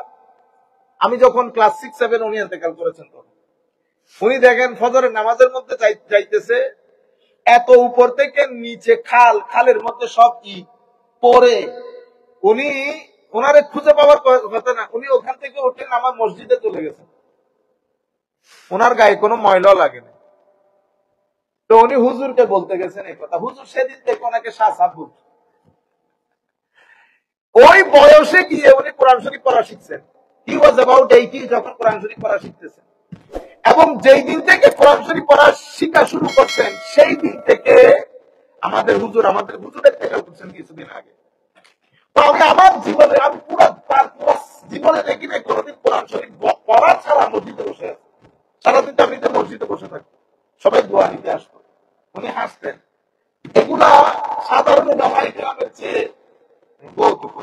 আমি যখন ক্লাস 6-7 উনি ইন্তেকাল করেছেন, তখন উনি দেখেন ফজরের নামাজের মধ্যে যাইতেছে, এত উপর থেকে নিচে খাল, খালের মধ্যে সব ইট পরে, উনি ওনারে খুঁজে পাওয়ার কথা না, উনি ওখান থেকে উঠে আমার মসজিদে চলে গেছেন, ওনার গায়ে কোনো ময়লা লাগে না। তো উনি হুজুরকে বলতে গেছেন এই কথা, হুজুর সেদিন থেকে ওনাকে শাহসাব বলছে। ওই বয়সে গিয়ে উনি কোরআন শরীফ পড়া শিখছেন। হি ওয়াজ অ্যাবাউট 80 যখন কোরআন শরীফ পড়া শিখতেছেন, এবং যেই দিন থেকে কোরআন শরীফ পড়া শিখা শুরু করছেন, সেই দিন থেকে আমাদের হুজুরের থেকে করছেন কিছুদিন আগে। তো আমি আমার জীবনে, আমি পুরো জীবনে দেখি না কোনোদিন কোরআন শরীফ পড়া ছাড়া মসজিদে বসে আছে। সারাদিন আমি মসজিদে বসে থাকি, সবাই দোয়া নিতে আসতো, উনি হাসতেন। এগুলা সাধারণ উলামায়ে কেরামের চেয়ে কৌতুক,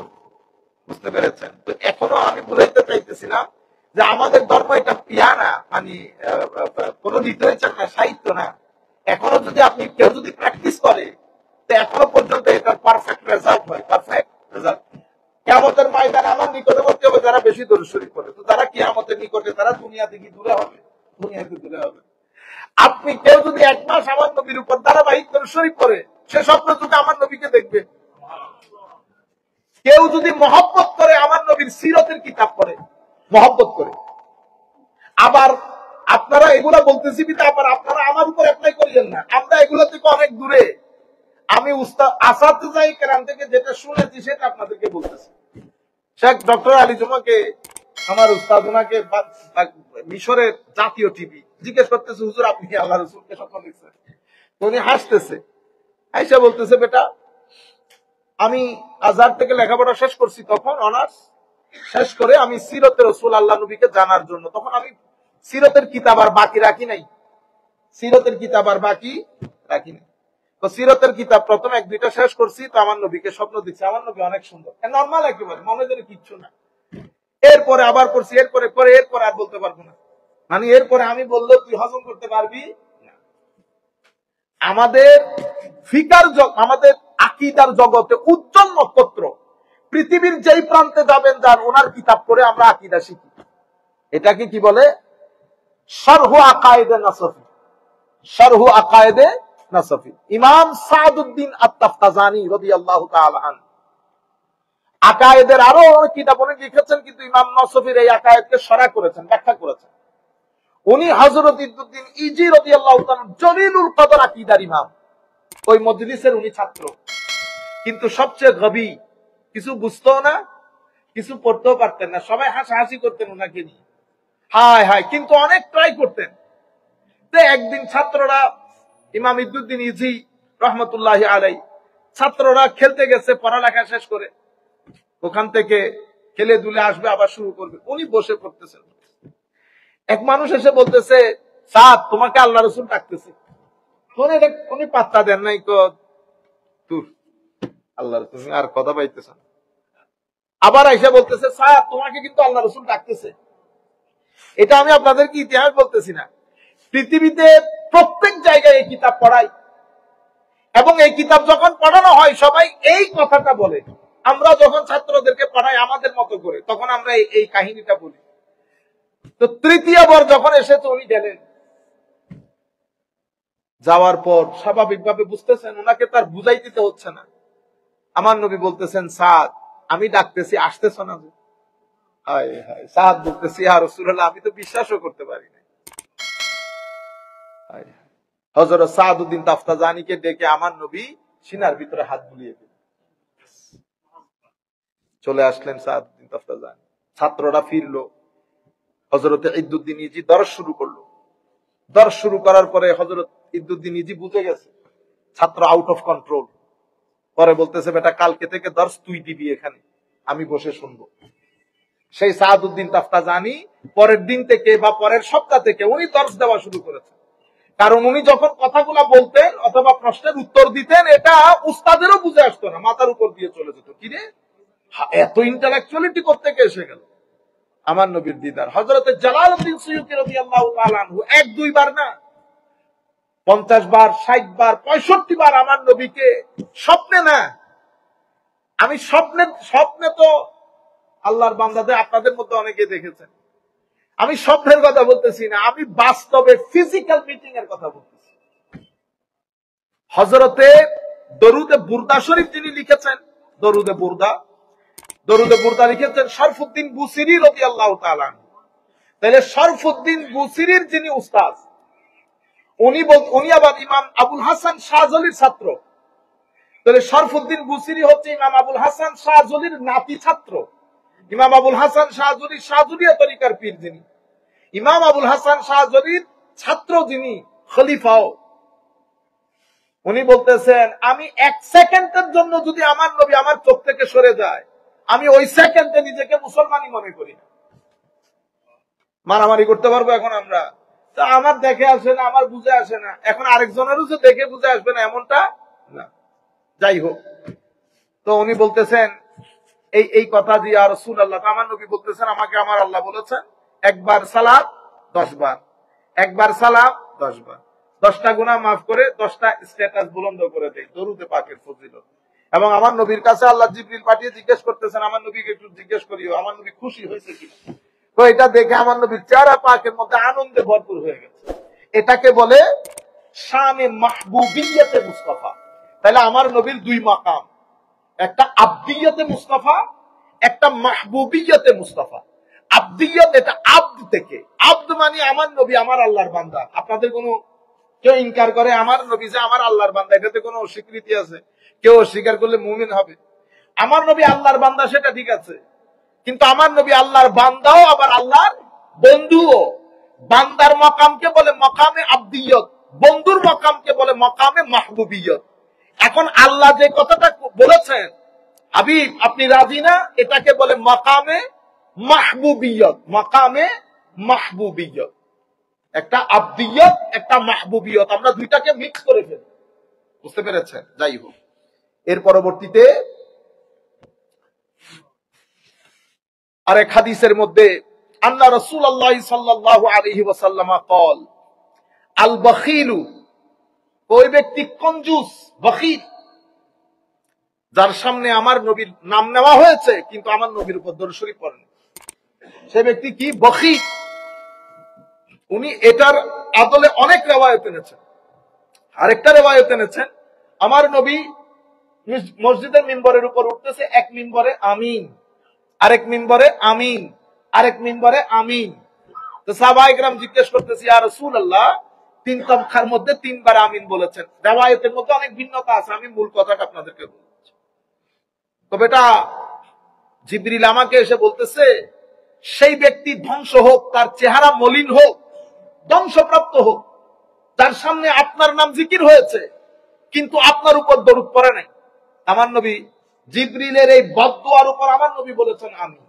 বুঝতে পেরেছেন? তো এখনো আমি বুঝাইতে চাইতেছিলাম যে আমাদের ধর্ম এটা পিয়ানা, মানে কোন লিটারেচার না, সাহিত্য না। এখনো যদি আপনি কেউ যদি প্র্যাকটিস করে, তো এখনো পর্যন্ত এটা পারফেক্ট রেজাল্ট হয়, পারফেক্ট রেজাল্ট। কিয়ামতের ময়দানে আমার নিকটবর্তী হবে যারা বেশি দরুদ শরীফ পড়ে, তো তারা কিয়ামতের নিকটে, তারা দুনিয়া থেকে দূরে হবে, দুনিয়াতে দূরে হবে। আপনি কেউ যদি 1 মাস আমার নবীর উপর ধারাবাহিক দরুদ শরীফ পড়ে, সে স্বপ্ন যুগে আমার নবীকে দেখবে। কেউ যদি মহব্বত করে, আমার নবীর সিরতের কিতাব পড়ে মহব্বত করে, আবার আপনারা এগুলা বলতেছি, আবার আপনারা আমার উপর অ্যাপ্লাই করিলেন না, আমরা এগুলো থেকে অনেক দূরে। আমি উস্তাদ আসাতিজায়ে কেরাম থেকে যেটা শুনেছি সেটা আপনাদেরকে বলতেছি। শেখ ডক্টর আলী জুমাকে, আমার উস্তাদ, ওনাকে মিশরের জাতীয় টিভি জিজ্ঞেস করতেছে, হুজুর আপনি আল্লাহ রাসূলকে স্বপ্ন দেখছেন? উনি হাসতেছে, আয়েশা বলতেছে, বেটা আমি আজহার থেকে লেখাপড়া শেষ করছি, তখন অনার্স শেষ করে আমি সিরতের রাসূল আল্লাহ নবীকে জানার জন্য, তখন আমি সিরতের কিতাব আর বাকি রাখি নাই, সিরতের কিতাব আর বাকি রাখি নাই। তো সিরতের কিতাব প্রথম 1-2টা শেষ করছি, তো আমার নবীকে স্বপ্ন দিচ্ছে, আমার নবী অনেক সুন্দর, নর্মাল একেবারে, মনে যেন কিচ্ছু না। এরপরে আবার পড়ছি, এরপরে আর বলতে পারবো না, মানে এরপরে আমি বললো তুই হজম করতে পারবি না। আমাদের ফিকার আমাদের আকীদার জগতে উজ্জ্বল নক্ষত্র, পৃথিবীর যেই প্রান্তে যাবেন যান, ওনার কিতাব পড়ে আমরা আকীদা শিখি। এটাকে কি বলে? শারহু আকায়েদে নাসফি, শারহু আকায়েদে নাসফি। ইমাম সাদউদ্দিন আত-তাফতাজানি রাদিয়াল্লাহু তাআলা আনহু আকায়েদের আরো অনেক কিতাব উনি লিখেছেন, কিন্তু ইমাম নাসফির এই আকায়েদকে শরহ করেছেন, ব্যাখ্যা করেছেন। উনি হযরত ইদ্দুদ্দিন ইজি রাদিয়াল্লাহু তাআলা জলিলুল কদর আকীদার ইমাম, ওই মজলিসের উনি ছাত্র, কিন্তু সবচেয়ে গবী, কিছু বুঝতো না, কিছু পড়তেও পারতেন না, সবাই হাসাহাসি করতেন ওনাকে নিয়ে, হায় হায়, কিন্তু অনেক ট্রাই করতেন। তো একদিন ছাত্ররা, ইমাম ইদ্দুদ্দিন ইজি রহমতুল্লাহি আলাইহি, ছাত্ররা খেলতে গেছে পড়ালেখা শেষ করে, ওখান থেকে খেলে দুলে আসবে, আবার শুরু করবে, উনি বসে পড়তেছেন। এক মানুষ এসে বলতেছে, সাদ তোমাকে আল্লাহ রাসূল ডাকতেছে। উনি পাত্তা দেন নাই, তুই আল্লাহ রাসূল আর কথা পাইতেছেন। আবার এসে বলতেছে, সাদ তোমাকে কিন্তু আল্লাহ রাসূল ডাকতেছে। এটা আমি আপনাদেরকে ইতিহাস বলতেছি না, পৃথিবীতে প্রত্যেক জায়গায় এই কিতাব পড়াই, এবং এই কিতাব যখন পড়ানো হয় সবাই এই কথাটা বলে। আমরা যখন ছাত্রদেরকে পড়াই আমাদের মতো করে, তখন আমরা এই কাহিনীটা বলি। তো তৃতীয়বার যখন এসেছে, উনি গেলেন, যাওয়ার পর স্বাভাবিকভাবে বুঝতেছেন ওনাকে তার বুঝাই দিতে হচ্ছে না। আমার নবী বলতেছেন, সাদ আমি ডাকতেছি, আসতেছ না? হায় হায়, সাদ বলতেছি, ইয়া রাসূলুল্লাহ আমি তো বিশ্বাসও করতে পারি না। হযরত সাদউদ্দিন তাফতাজানিকে ডেকে আমার নবী সিনার ভিতরে হাত বুলিয়ে দিলেন, চলে আসলেন সাদউদ্দিন তাফতাজানি। ছাত্ররা ফিরলো, হযরত ইদ্দুদ্দিন ইজি দরস শুরু করলো। দরস শুরু করার পরে হযরত ইদ্দুদ্দিন ইজি বুঝে গেছে ছাত্র আউট অফ কন্ট্রোল। পরে বলতেছে, বেটা কালকে থেকে দরস তুই দিবি, এখানে আমি বসে শুনবো। সেই সাদউদ্দিন তাফতাজানি পরের দিন থেকে বা পরের সপ্তাহ থেকে উনি দরস দেওয়া শুরু করেছেন। কারণ উনি যখন কথাগুলা বলতেন অথবা প্রশ্নের উত্তর দিতেন, এটা উস্তাদেরও বুঝে আসতো না, মাথার উপর দিয়ে চলে যেত। কিরে এত ইন্টালেকচুয়ালিটি করতে কে এসে গেল? আমার নবীর দিদার। হযরতে জালালউদ্দিন সুয়ুতী রাদিয়াল্লাহু তাআলা আনহু 1-2 বার না, 50 বার, 60 বার, 65 বার আমার নবীকে স্বপ্নে না, আমি স্বপ্নে তো আল্লাহর বান্দাদের আপনাদের মধ্যে অনেকে দেখেছেন, আমি স্বপ্নের কথা বলতেছি না, আমি বাস্তবে ফিজিক্যাল মিটিং এর কথা বলতেছি। হযরতে দরুদে বুরদা শরীফ যিনি লিখেছেন, দরুদে বুরদা লিখেছেন শরফুদ্দিন বুসিরি রাদিয়াল্লাহু তাআলা। তাহলে শরফুদ্দিন বুসিরির যিনি উস্তাদ, উনি আবার ইমাম আবুল হাসান শাহজলির ছাত্র। তাহলে শরফুদ্দিন বুসিরি হচ্ছে ইমাম আবুল হাসান শাহজলির নাতি ছাত্র। ইমাম আবুল হাসান শাহজলি শাহজলিয়া তরিকার পীর যিনি, ইমাম আবুল হাসান শাহজলির ছাত্র যিনি খলিফাও, উনি বলতেছেন আমি 1 সেকেন্ডের জন্য যদি আমার নবী আমার চোখ থেকে সরে যায়, আমি ওই সেকেন্ডে নিজেকে মুসলমানই মনে করি না। মারামারি করতে পারবো এখন আমরা, তা আমার দেখে আসে না, আমার বুঝে আসে না, এখন আরেকজনেরও যে দেখে বুঝে আসবে না এমনটা না। যাই হোক, তো উনি বলতেছেন এই কথা দিয়ে আর রাসূলুল্লাহ, আমার নবী বলতেছেন আমাকে আমার আল্লাহ বলেছেন একবার সালাত 10 বার, একবার সালাম 10 বার, 10টা গুনাহ মাফ করে 10টা স্ট্যাটাস বুলন্দ করে দেয়, দরুদে পাকের ফজিলত। এবং আমার নবীর কাছে আল্লাহ জিবরিল পাঠিয়ে জিজ্ঞেস করতেছেন আমার নবীকে একটু জিজ্ঞেস করিও আমার নবী খুশি হয়েছে কিনা। তো এটা দেখে আমার নবীর চেহারা পাকের মধ্যে আনন্দে ভরপুর হয়ে গেছে। এটাকে বলে শানে মাহবুবিয়তে মুস্তাফা। তাহলে আমার নবীর 2 মাকাম, একটা আবদিয়তে মুস্তাফা, একটা মাহবুবিয়তে মুস্তাফা। আবদিয়ত এটা আব্দ থেকে, আব্দ মানে আমার নবী আমার আল্লাহর বান্দা। আপনাদের কোনো কেউ ইনকার করে আমার নবী যে আমার আল্লাহর বান্দা, এটাতে কোনো অস্বীকৃতি আছে? কেউ অস্বীকার করলে মুমিন হবে? আমার নবী আল্লাহর বান্দা সেটা ঠিক আছে, কিন্তু আমার নবী আল্লাহর বান্দাও আবার আল্লাহর বন্ধুও। বান্দার মকামকে বলে মকামে আবদিয়ত, বন্ধুর মকামকে বলে মকামে মাহবুবিয়ত। এখন আল্লাহ যে কথাটা বলেছেন হাবিব আপনি রাজি না, এটাকে বলে মকামে মাহবুবিয়ত। মকামে মাহবুবিয়ত, একটা আবদিয়ত একটা মাহবুবিয়ত, আমরা দুইটাকে মিক্স করে ফেলি। বুঝতে পেরেছেন? যাই হোক, এর পরবর্তীতে আরেক হাদিসের মধ্যে আল্লাহ রাসূলুল্লাহ সাল্লাল্লাহু আলাইহি ওয়াসাল্লাম قال আল বখিলু, ওই ব্যক্তি কঞ্জুস বখিল যার সামনে আমার নবীর নাম নেওয়া হয়েছে কিন্তু আমার নবীর উপর দরুদ শরীফ পড়েন, সে ব্যক্তি কি? বখিল। উনি এটার আদলে অনেক রিওয়ায়াত এনেছেন। আরেকটা রিওয়ায়াত এনেছেন আমার নবী মসজিদের মিম্বরের উপর উঠতেছে, এক মিম্বরে আমিন, আরেক মিম্বরে আমিন, আরেক মিম্বরে আমিন। তো সাহাবায়ে কেরাম জিজ্ঞেস করতেছে ইয়া রাসূলুল্লাহ 3 তবখার মধ্যে 3 বার আমিন বলেছেন, রিওয়ায়াতের মধ্যে অনেক ভিন্নতা আছে, আমি মূল কথাটা আপনাদেরকে বলছি। তো বেটা জিবরিল আমাকে এসে বলতেছে সেই ব্যক্তি ধ্বংস হোক, তার চেহারা মলিন হোক, ধ্বংসপ্রাপ্ত হোক, তার সামনে আপনার নাম জিকির হয়েছে কিন্তু আপনার উপর দরুদ পড়ে নাই। আমার নবী জিবরিলের এই বদদুয়ার উপর আমার নবী বলেছেন আমি,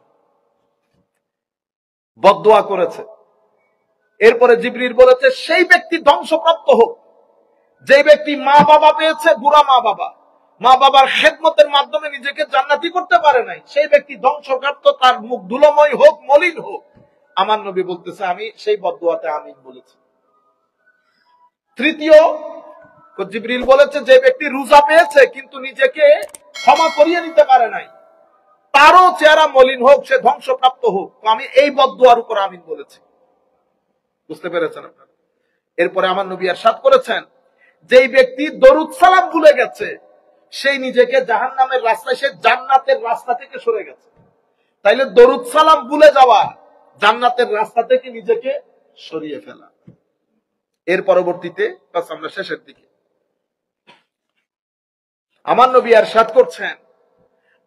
বদদুয়া করেছে। এরপরে জিবরিল বলেছে সেই ব্যক্তি ধ্বংসপ্রাপ্ত হোক যে ব্যক্তি মা বাবা পেয়েছে, বুড়া মা বাবা, মা বাবার খেদমতের মাধ্যমে নিজেকে জান্নাতি করতে পারে নাই, সেই ব্যক্তি ধ্বংসপ্রাপ্ত, তার মুখ ধুলোময় হোক, মলিন হোক। আমার নবী বলতেছে আমি সেই বদদুয়াতে আমিন বলেছি। তৃতীয় জিবরিল বলেছে যে ব্যক্তি রোজা পেয়েছে কিন্তু নিজেকে ক্ষমা করিয়ে নিতে পারে নাই, তারও চেহারা মলিন হোক, সে ধ্বংসপ্রাপ্ত হোক, আমি এই বদদুয়ার উপর আমিন বলেছি। বুঝতে পেরেছেন আপনারা? এরপরে আমার নবী ইরশাদ করেছেন যেই ব্যক্তি দরুদ সালাম ভুলে গেছে সেই নিজেকে জাহান্নামের রাস্তায়, সে জান্নাতের রাস্তা থেকে সরে গেছে। তাইলে দরুদ সালাম ভুলে যাওয়া জান্নাতের রাস্তা থেকে নিজেকে সরিয়ে ফেলা। এর পরবর্তীতে আমরা শেষের দিকে আমার নবী ইরশাদ করছেন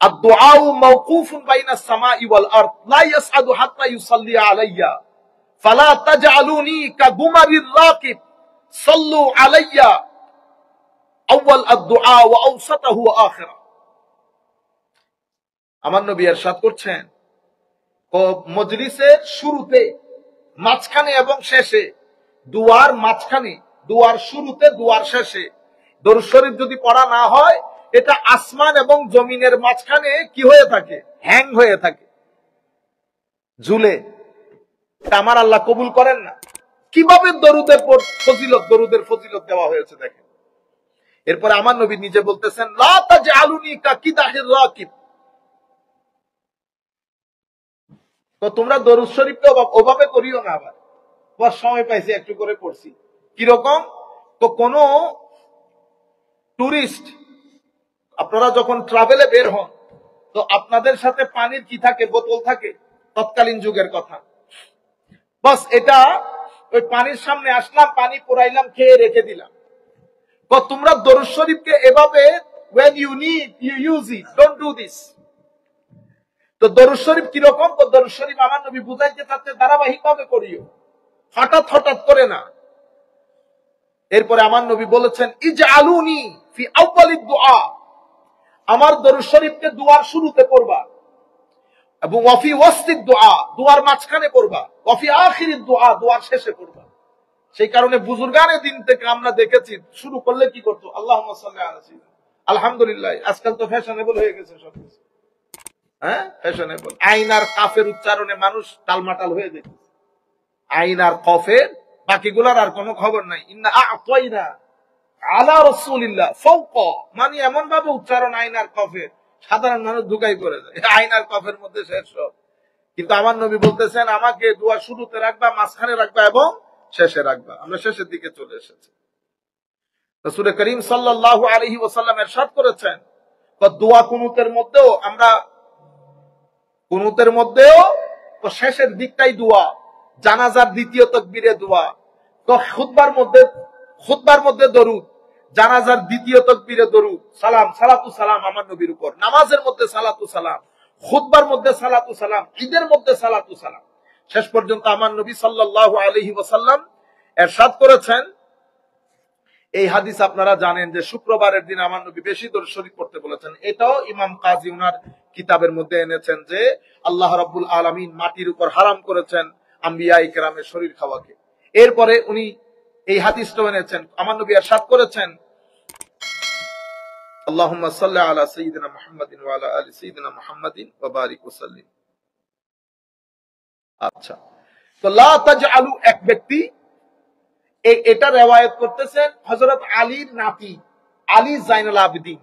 আদ-দুআউ মাওকুফুন বাইনাস সামাই ওয়াল আরদ লা ইয়াসআদু হাত্তা ইউসাল্লি আলাইয়া ফালা তাজআলুনি কাগুমারির রাকিব সাল্লু আলাইয়া আউয়াল আদ-দুআ ওয়া আওসাতাহু ওয়া আখিরা। আমার নবী ইরশাদ করছেন মজলিসের শুরুতে, মাঝখানে এবং শেষে, দুয়ার মাঝখানে দুয়ার শুরুতে দুয়ার শেষে দরুদ শরীফ যদি পড়া না হয়, এটা আসমান এবং জমিনের মাঝখানে কি হয়ে থাকে, হ্যাং হয়ে থাকে, ঝুলে। আমার আল্লাহ কবুল করেন না। কিভাবে দরুদের ফজিলত দেওয়া হয়েছে দেখেন। এরপরে আমার নবী নিজে বলতেছেন, লা তাজআলুনি কাকিদাহির রাকিব, তো তোমরা দরুদ শরীফকে ওভাবে করিও না। আবার সময় পাইছি একটু করে পড়ছি। কিরকম? তো কোন টুরিস্ট, আপনারা যখন ট্রাভেলে বের হন, তো আপনাদের সাথে পানির কি থাকে, বোতল থাকে, তৎকালীন যুগের কথা। বাস এটা ওই পানির সামনে আসলাম, পানি পুরাইলাম, খেয়ে রেখে দিলাম। তো তোমরা দরুদ শরীফকে এভাবে when you need you use it, don't do this। তো দরুদ শরীফ কিরকম? তো দরুদ শরীফ আমার নবী বুঝাইতে চাচ্ছে ধারাবাহিকভাবে করিও, হঠাৎ করে না। এরপরে আমার নবী বলেছেন, ইজআলুনি ফি আউয়ালিদ দুআ, আমার দরুদ শরীফকে দুয়ার শুরুতে পড়বা, এবং ওয়াফি ওয়াসতিদ দুআ, দুয়ার মাঝখানে পড়বা, ওয়াফি আখিরিদ দুআ, দুয়ার শেষে পড়বা। সেই কারণে বুজুর্গানের দিন থেকে আমরা দেখেছি শুরু করলে কি করতো, আল্লাহুম্মা সাল্লি আলা সাইয়্যিদিনা। আলহামদুলিল্লাহ আজকাল তো ফ্যাশনেবল হয়ে গেছে সবকিছু, হ্যাঁ ফ্যাশনেবল। আইন আর কাফের উচ্চারণে মানুষ টালমাটাল হয়ে যেত। আইন আর কফের, বাকিগুলার আর কোনো খবর নাই। ইন্না আ'তাইনা আলা রাসূলিল্লাহ ফাওকা, মানে এমন ভাবে উচ্চারণ আইন আর কফের, সাধারণ মানুষ ধুকাই করে যায় আইন আর কফের মধ্যে শেষ সব। কিন্তু আমার নবী বলতেছেন, আমাকে দোয়া শুরুতে রাখবা, মাঝখানে রাখবা এবং শেষে রাখবা। আমরা শেষের দিকে চলে এসেছি। রাসূল করিম সাল্লাল্লাহু আলাইহি ওয়াসাল্লাম ইরশাদ করেছেন, দোয়া কুনুতের মধ্যেও আমরা তো শেষের দিকটাই দোয়া, জানাজার দ্বিতীয় তাকবীরে দোয়া, তো খুতবার মধ্যে দরুদ, জানাজার দ্বিতীয় তাকবীরে দরুদ, সালাম, সালাতু সালাম আমার নবীর উপর, নামাজের মধ্যে সালাতু সালাম, খুতবার মধ্যে সালাতু সালাম, ঈদের মধ্যে সালাতু সালাম। শেষ পর্যন্ত আমার নবী সাল্লাল্লাহু আলাইহি ওয়াসাল্লাম ইরশাদ করেছেন, এই হাদিস আপনারা জানেন যে শুক্রবারের দিন আমার নবী বেশি দরুদ শরীফ পড়তে বলেছেন। এটাও ইমাম কাজী উনার কিতাবের মধ্যে এনেছেন যে আল্লাহ রাব্বুল আলামিন মাটির উপর হারাম করেছেন আম্বিয়া ইকরামের শরীর খাওয়াকে। এরপরে উনি এই হাদিসটাও এনেছেন, আমার নবী ইরশাদ করেছেন, আল্লাহুম্মা সাল্লি আলা সাইয়্যিদিনা মুহাম্মাদিন ওয়া আলা আলি সাইয়্যিদিনা মুহাম্মাদিন ওয়া বারিক ওয়া সাল্লিম। আচ্ছা, তো লা তাজআলু, এক ব্যক্তি এটা রিওয়ায়াত করতেছেন হযরত আলীর নাতি আলী জাইনুল আবেদিন,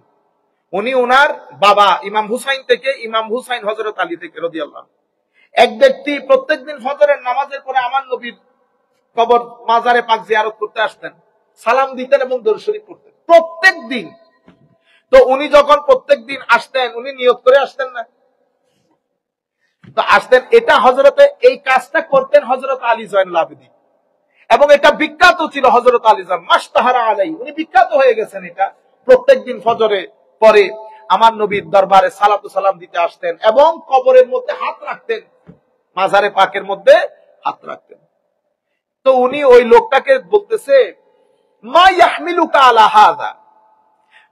উনি ওনার বাবা ইমাম হুসাইন থেকে, ইমাম হুসাইন হযরত আলী থেকে রাদিয়াল্লাহু। এক ব্যক্তি প্রত্যেকদিন ফজরের নামাজের পরে আমার নবীর কবর মাজারে পাক জিয়ারত করতে আসতেন, সালাম দিতেন এবং দরুদ শরীফ পড়তেন প্রত্যেকদিন। তো উনি যখন প্রত্যেকদিন আসতেন, উনি নিয়ত করে আসতেন না, তো আসতেন। এটা হযরতে, এই কাজটা করতেন হযরত আলী জাইনুল আবেদিন, এবং এটা বিখ্যাত ছিল হযরত আলী জান মাশতাহারা আলাই, উনি বিখ্যাত হয়ে গেছেন। এটা প্রত্যেকদিন ফজরে পরে আমার নবীর দরবারে সালাতু সালাম দিতে আসতেন এবং কবরের মধ্যে হাত রাখতেন, মাজারে পাকের মধ্যে হাত রাখতেন। তো উনি ওই লোকটাকে বলতেছে, মা ইয়াহমিলুকা আলা হাযা,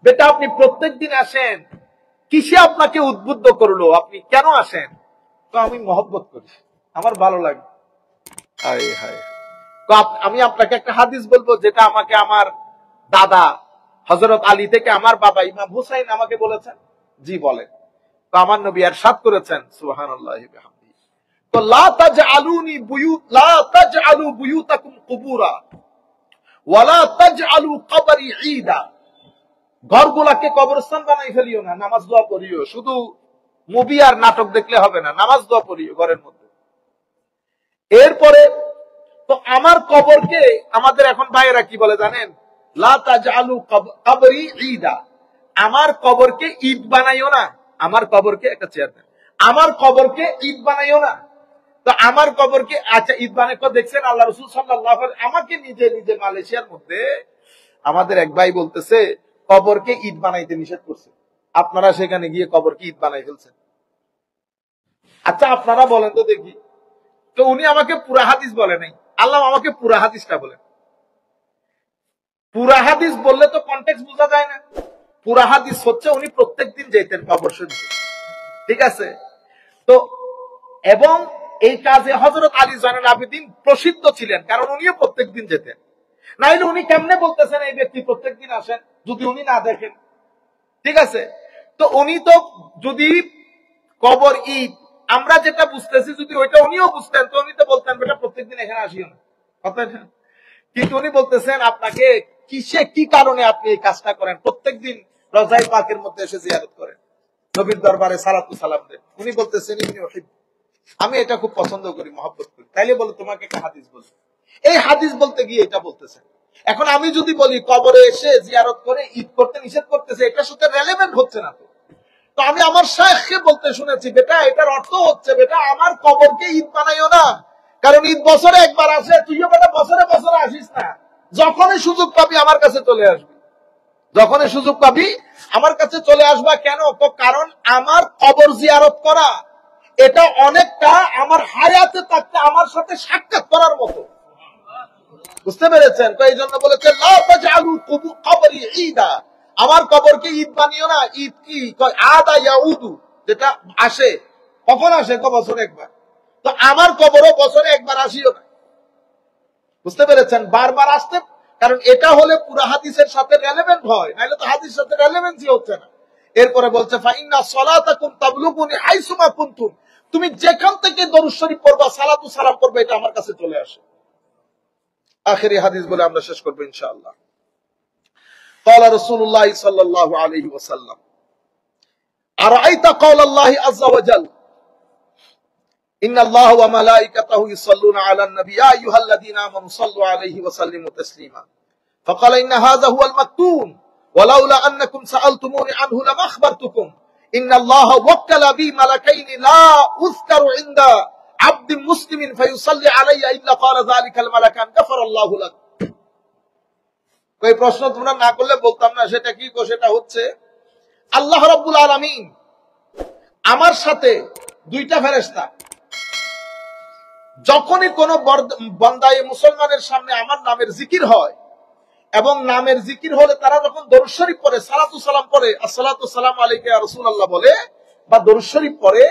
বেটা আপনি প্রত্যেকদিন আসেন, কিসে আপনাকে উদ্বুদ্ধ করলো, আপনি কেন আসেন? তো আমি মহব্বত করি, আমার ভালো লাগে। হায় হায়, তো আমি আপনাকে একটা হাদিস বলবো যেটা আমাকে আমার দাদা হযরত আলী থেকে আমার বাবা ইমাম হুসাইন আমাকে বলেছেন। জি বলেন। তো আমার নবী ইরশাদ করেছেন, সুবহানাল্লাহি ওয়া বিহামদিহি, তো লা তাজআলু বুয়ুতাকুম কুবুরা ওয়া লা তাজআলু কবরি ঈদা, ঘরগুলাকে কবরস্থান বানাই ফেলিও না, নামাজ দোয়া পড়িও। শুধু মুভি আর নাটক দেখলে হবে না, নামাজ দোয়া পড়িও ঘরের মধ্যে। এরপরে তো আমার কবরকে, আমাদের এখন ভাইয়েরা কি বলে জানেন, লা তাজআলু কবরি ঈদা, আমার কবরকে ঈদ বানাইও না, আমার কবরকে, একটা চেয়ার দেন, আমার কবরকে ঈদ বানাইও না। তো আমার কবরকে আচ্ছা ঈদ বানাই, দেখছেন আল্লাহ রাসূল সাল্লাল্লাহু আলাইহি ওয়াসাল্লাম আমাকে নিজে মালয়েশিয়ার মধ্যে আমাদের এক ভাই বলতেছে কবরকে ঈদ বানাইতে নিষেধ করছে, আপনারা সেখানে গিয়ে কবরকে ঈদ বানাই ফেলছেন। আচ্ছা আপনারা বলেন তো দেখি, তো উনি আমাকে পুরা হাদিস বলে নাই, আল্লাহ আমাকে পুরা হাদিসটা বলেন। পুরা হাদিস বললে তো কনটেক্সট বোঝা যায় না। পুরা হাদিস হচ্ছে উনি প্রত্যেকদিন যেতেন কবর শরীফে, ঠিক আছে? তো এবং এই কাজে হযরত আলী জাইনুল আবেদিন প্রসিদ্ধ ছিলেন, কারণ উনিও প্রত্যেকদিন যেতেন। নাইলে উনি কেমনে বলতেছেন এই ব্যক্তি প্রত্যেকদিন আসেন যদি উনি না দেখেন? ঠিক আছে, তো উনি তো যদি কবর ঈদ আমরা যেটা বুঝতেছি যদি ওইটা উনিও বুঝতেন তো উনি তো বলতেন বেটা প্রত্যেকদিন এখানে আসিও না, কথা না। কিন্তু উনি বলতেছেন আপনাকে কিসে কি কারণে আপনি এই কাজটা করেন, প্রত্যেকদিন রওজায়ে পাকের মধ্যে এসে জিয়ারত করেন, নবীর দরবারে সালাতু সালাম দেন। উনি বলতেছেন ইবনে উহিব, আমি এটা খুব পছন্দ করি, মহব্বত করি। তাইলে বলে তোমাকে একটা হাদিস বলছে, এই হাদিস বলতে গিয়ে এটা বলতেছেন। এখন আমি যদি বলি কবরে এসে জিয়ারত করে ঈদ করতে নিষেধ করতেছে, এটার সাথে রেলেভেন্ট হচ্ছে না। তো আমি আমার শাইখকে বলতে শুনেছি বেটা এটার অর্থ হচ্ছে বেটা আমার কবরকে ঈদ বানাইও না, কারণ ঈদ বছরে একবার আসে, তুইও বেটা বছরে বছরে আসিস না। যখনই সুযোগ পাবি আমার কাছে চলে আসবি, যখনই সুযোগ পাবি আমার কাছে চলে আসবা। কেন? তো কারণ আমার কবর জিয়ারত করা এটা অনেকটা আমার হায়াতে থাকতে আমার সাথে সাক্ষাৎ করার মতো, বুঝতে পেরেছেন? তো এই জন্য বলেছে লা তাজআলু কবরি ঈদা, আমার কবরকে ঈদ বানিও না। ঈদ কি আদা ইয়াউদু, যেটা আসে কখন আসে? বছরে একবার। তো আমার কবরও বছরে একবার আসিও না, বুঝতে পেরেছেন? বারবার আসতে, কারণ এটা হলে পুরো হাদিসের সাথে রেলেভেন্ট হয়, নাহলে তো হাদিসের সাথে রেলেভেন্সই হচ্ছে না। এরপরে বলছে ফাইন্না সলাতাকুম তাবলুগুনি হাইসুমা কুনতুম, তুমি যেখান থেকে দরুদ শরীফ পড়বা সালাতু সালাম করবে এটা আমার কাছে চলে আসে। আখেরি হাদিস বলে আমরা শেষ করব ইনশাআল্লাহ। قال رسول الله صلى الله عليه وسلم أرأيت قول الله عز وجل إن الله وملائكته يصلون على النبي يا أيها الذين آمنوا صلوا عليه وسلموا تسليما فقال إن هذا هو المكتوم ولولا أنكم سألتموني عنه لما أخبرتكم إن الله وكل بي ملكين لا أذكر عند عبد مسلم فيصلي علي إلا قال ذلك الملكان غفر الله لك। এই প্রশ্ন তোমরা না করলে বলতাম না, সেটা কি? সেটা হচ্ছে আল্লাহ রাব্বুল আলামিন আমার সাথে দুইটা ফেরেশতা, যখনই কোন বান্দায়ে মুসলমানের সামনে আমার নামের জিকির হয় এবং নামের জিকির হলে তারা যখন দরুদ শরীফ পড়ে সালাতু সালাম পড়ে, আসসালাতু সালামু আলাইকা ইয়া রাসূলুল্লাহ বলে বা দরুদ শরীফ পড়ে,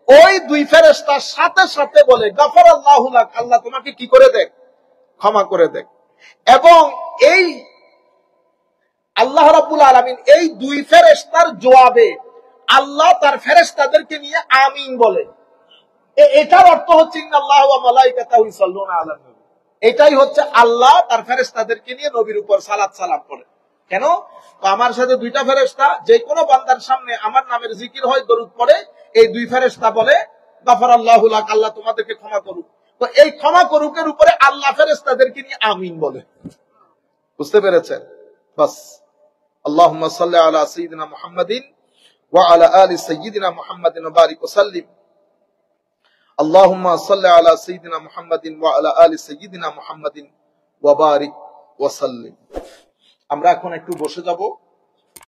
ওই দুই ফেরেশতা সাথে সাথে বলে গাফারাল্লাহু লাক, আল্লাহ তোমাকে কি করে দেখ? ক্ষমা করে দেখ। এবং এই আল্লাহ রাব্বুল আলামিন এই দুই ফেরেশতার জবাবে আল্লাহ তার ফেরেশতাদেরকে নিয়ে আমিন বলে। এটার অর্থ হচ্ছে ইন্নাল্লাহু ওয়া মালাইকাতাহু ইউসাল্লুনা আলান নবী, এটাই হচ্ছে আল্লাহ তার ফেরেশতাদেরকে নিয়ে নবীর উপর সালাত সালাম করে। কেন? তো আমার সাথে দুইটা ফেরেশতা, যে কোনো বান্দার সামনে আমার নামের জিকির হয় দরুদ পড়ে, এই দুই ফেরেশতা বলে গাফারাল্লাহু লাক, আল্লাহ তোমাদেরকে ক্ষমা করুক। তো এই ক্ষমা করুকের উপরে আল্লাহ ফেরেশতাদেরকে নিয়ে আমিন বলে, বুঝতে পেরেছেন? বাস। আল্লাহুম্মা সাল্লি আলা সাইয়্যিদিনা মুহাম্মাদিন ওয়া আলা আলি সাইয়্যিদিনা মুহাম্মাদিন ওয়া বারিক ওয়া সাল্লিম। আল্লাহুম্মা সাল্লি আলা সাইয়্যিদিনা মুহাম্মাদিন ওয়া আলা আলি সাইয়্যিদিনা মুহাম্মাদিন ওয়া বারিক ওয়া সাল্লিম। আমরা এখন একটু বসে যাব।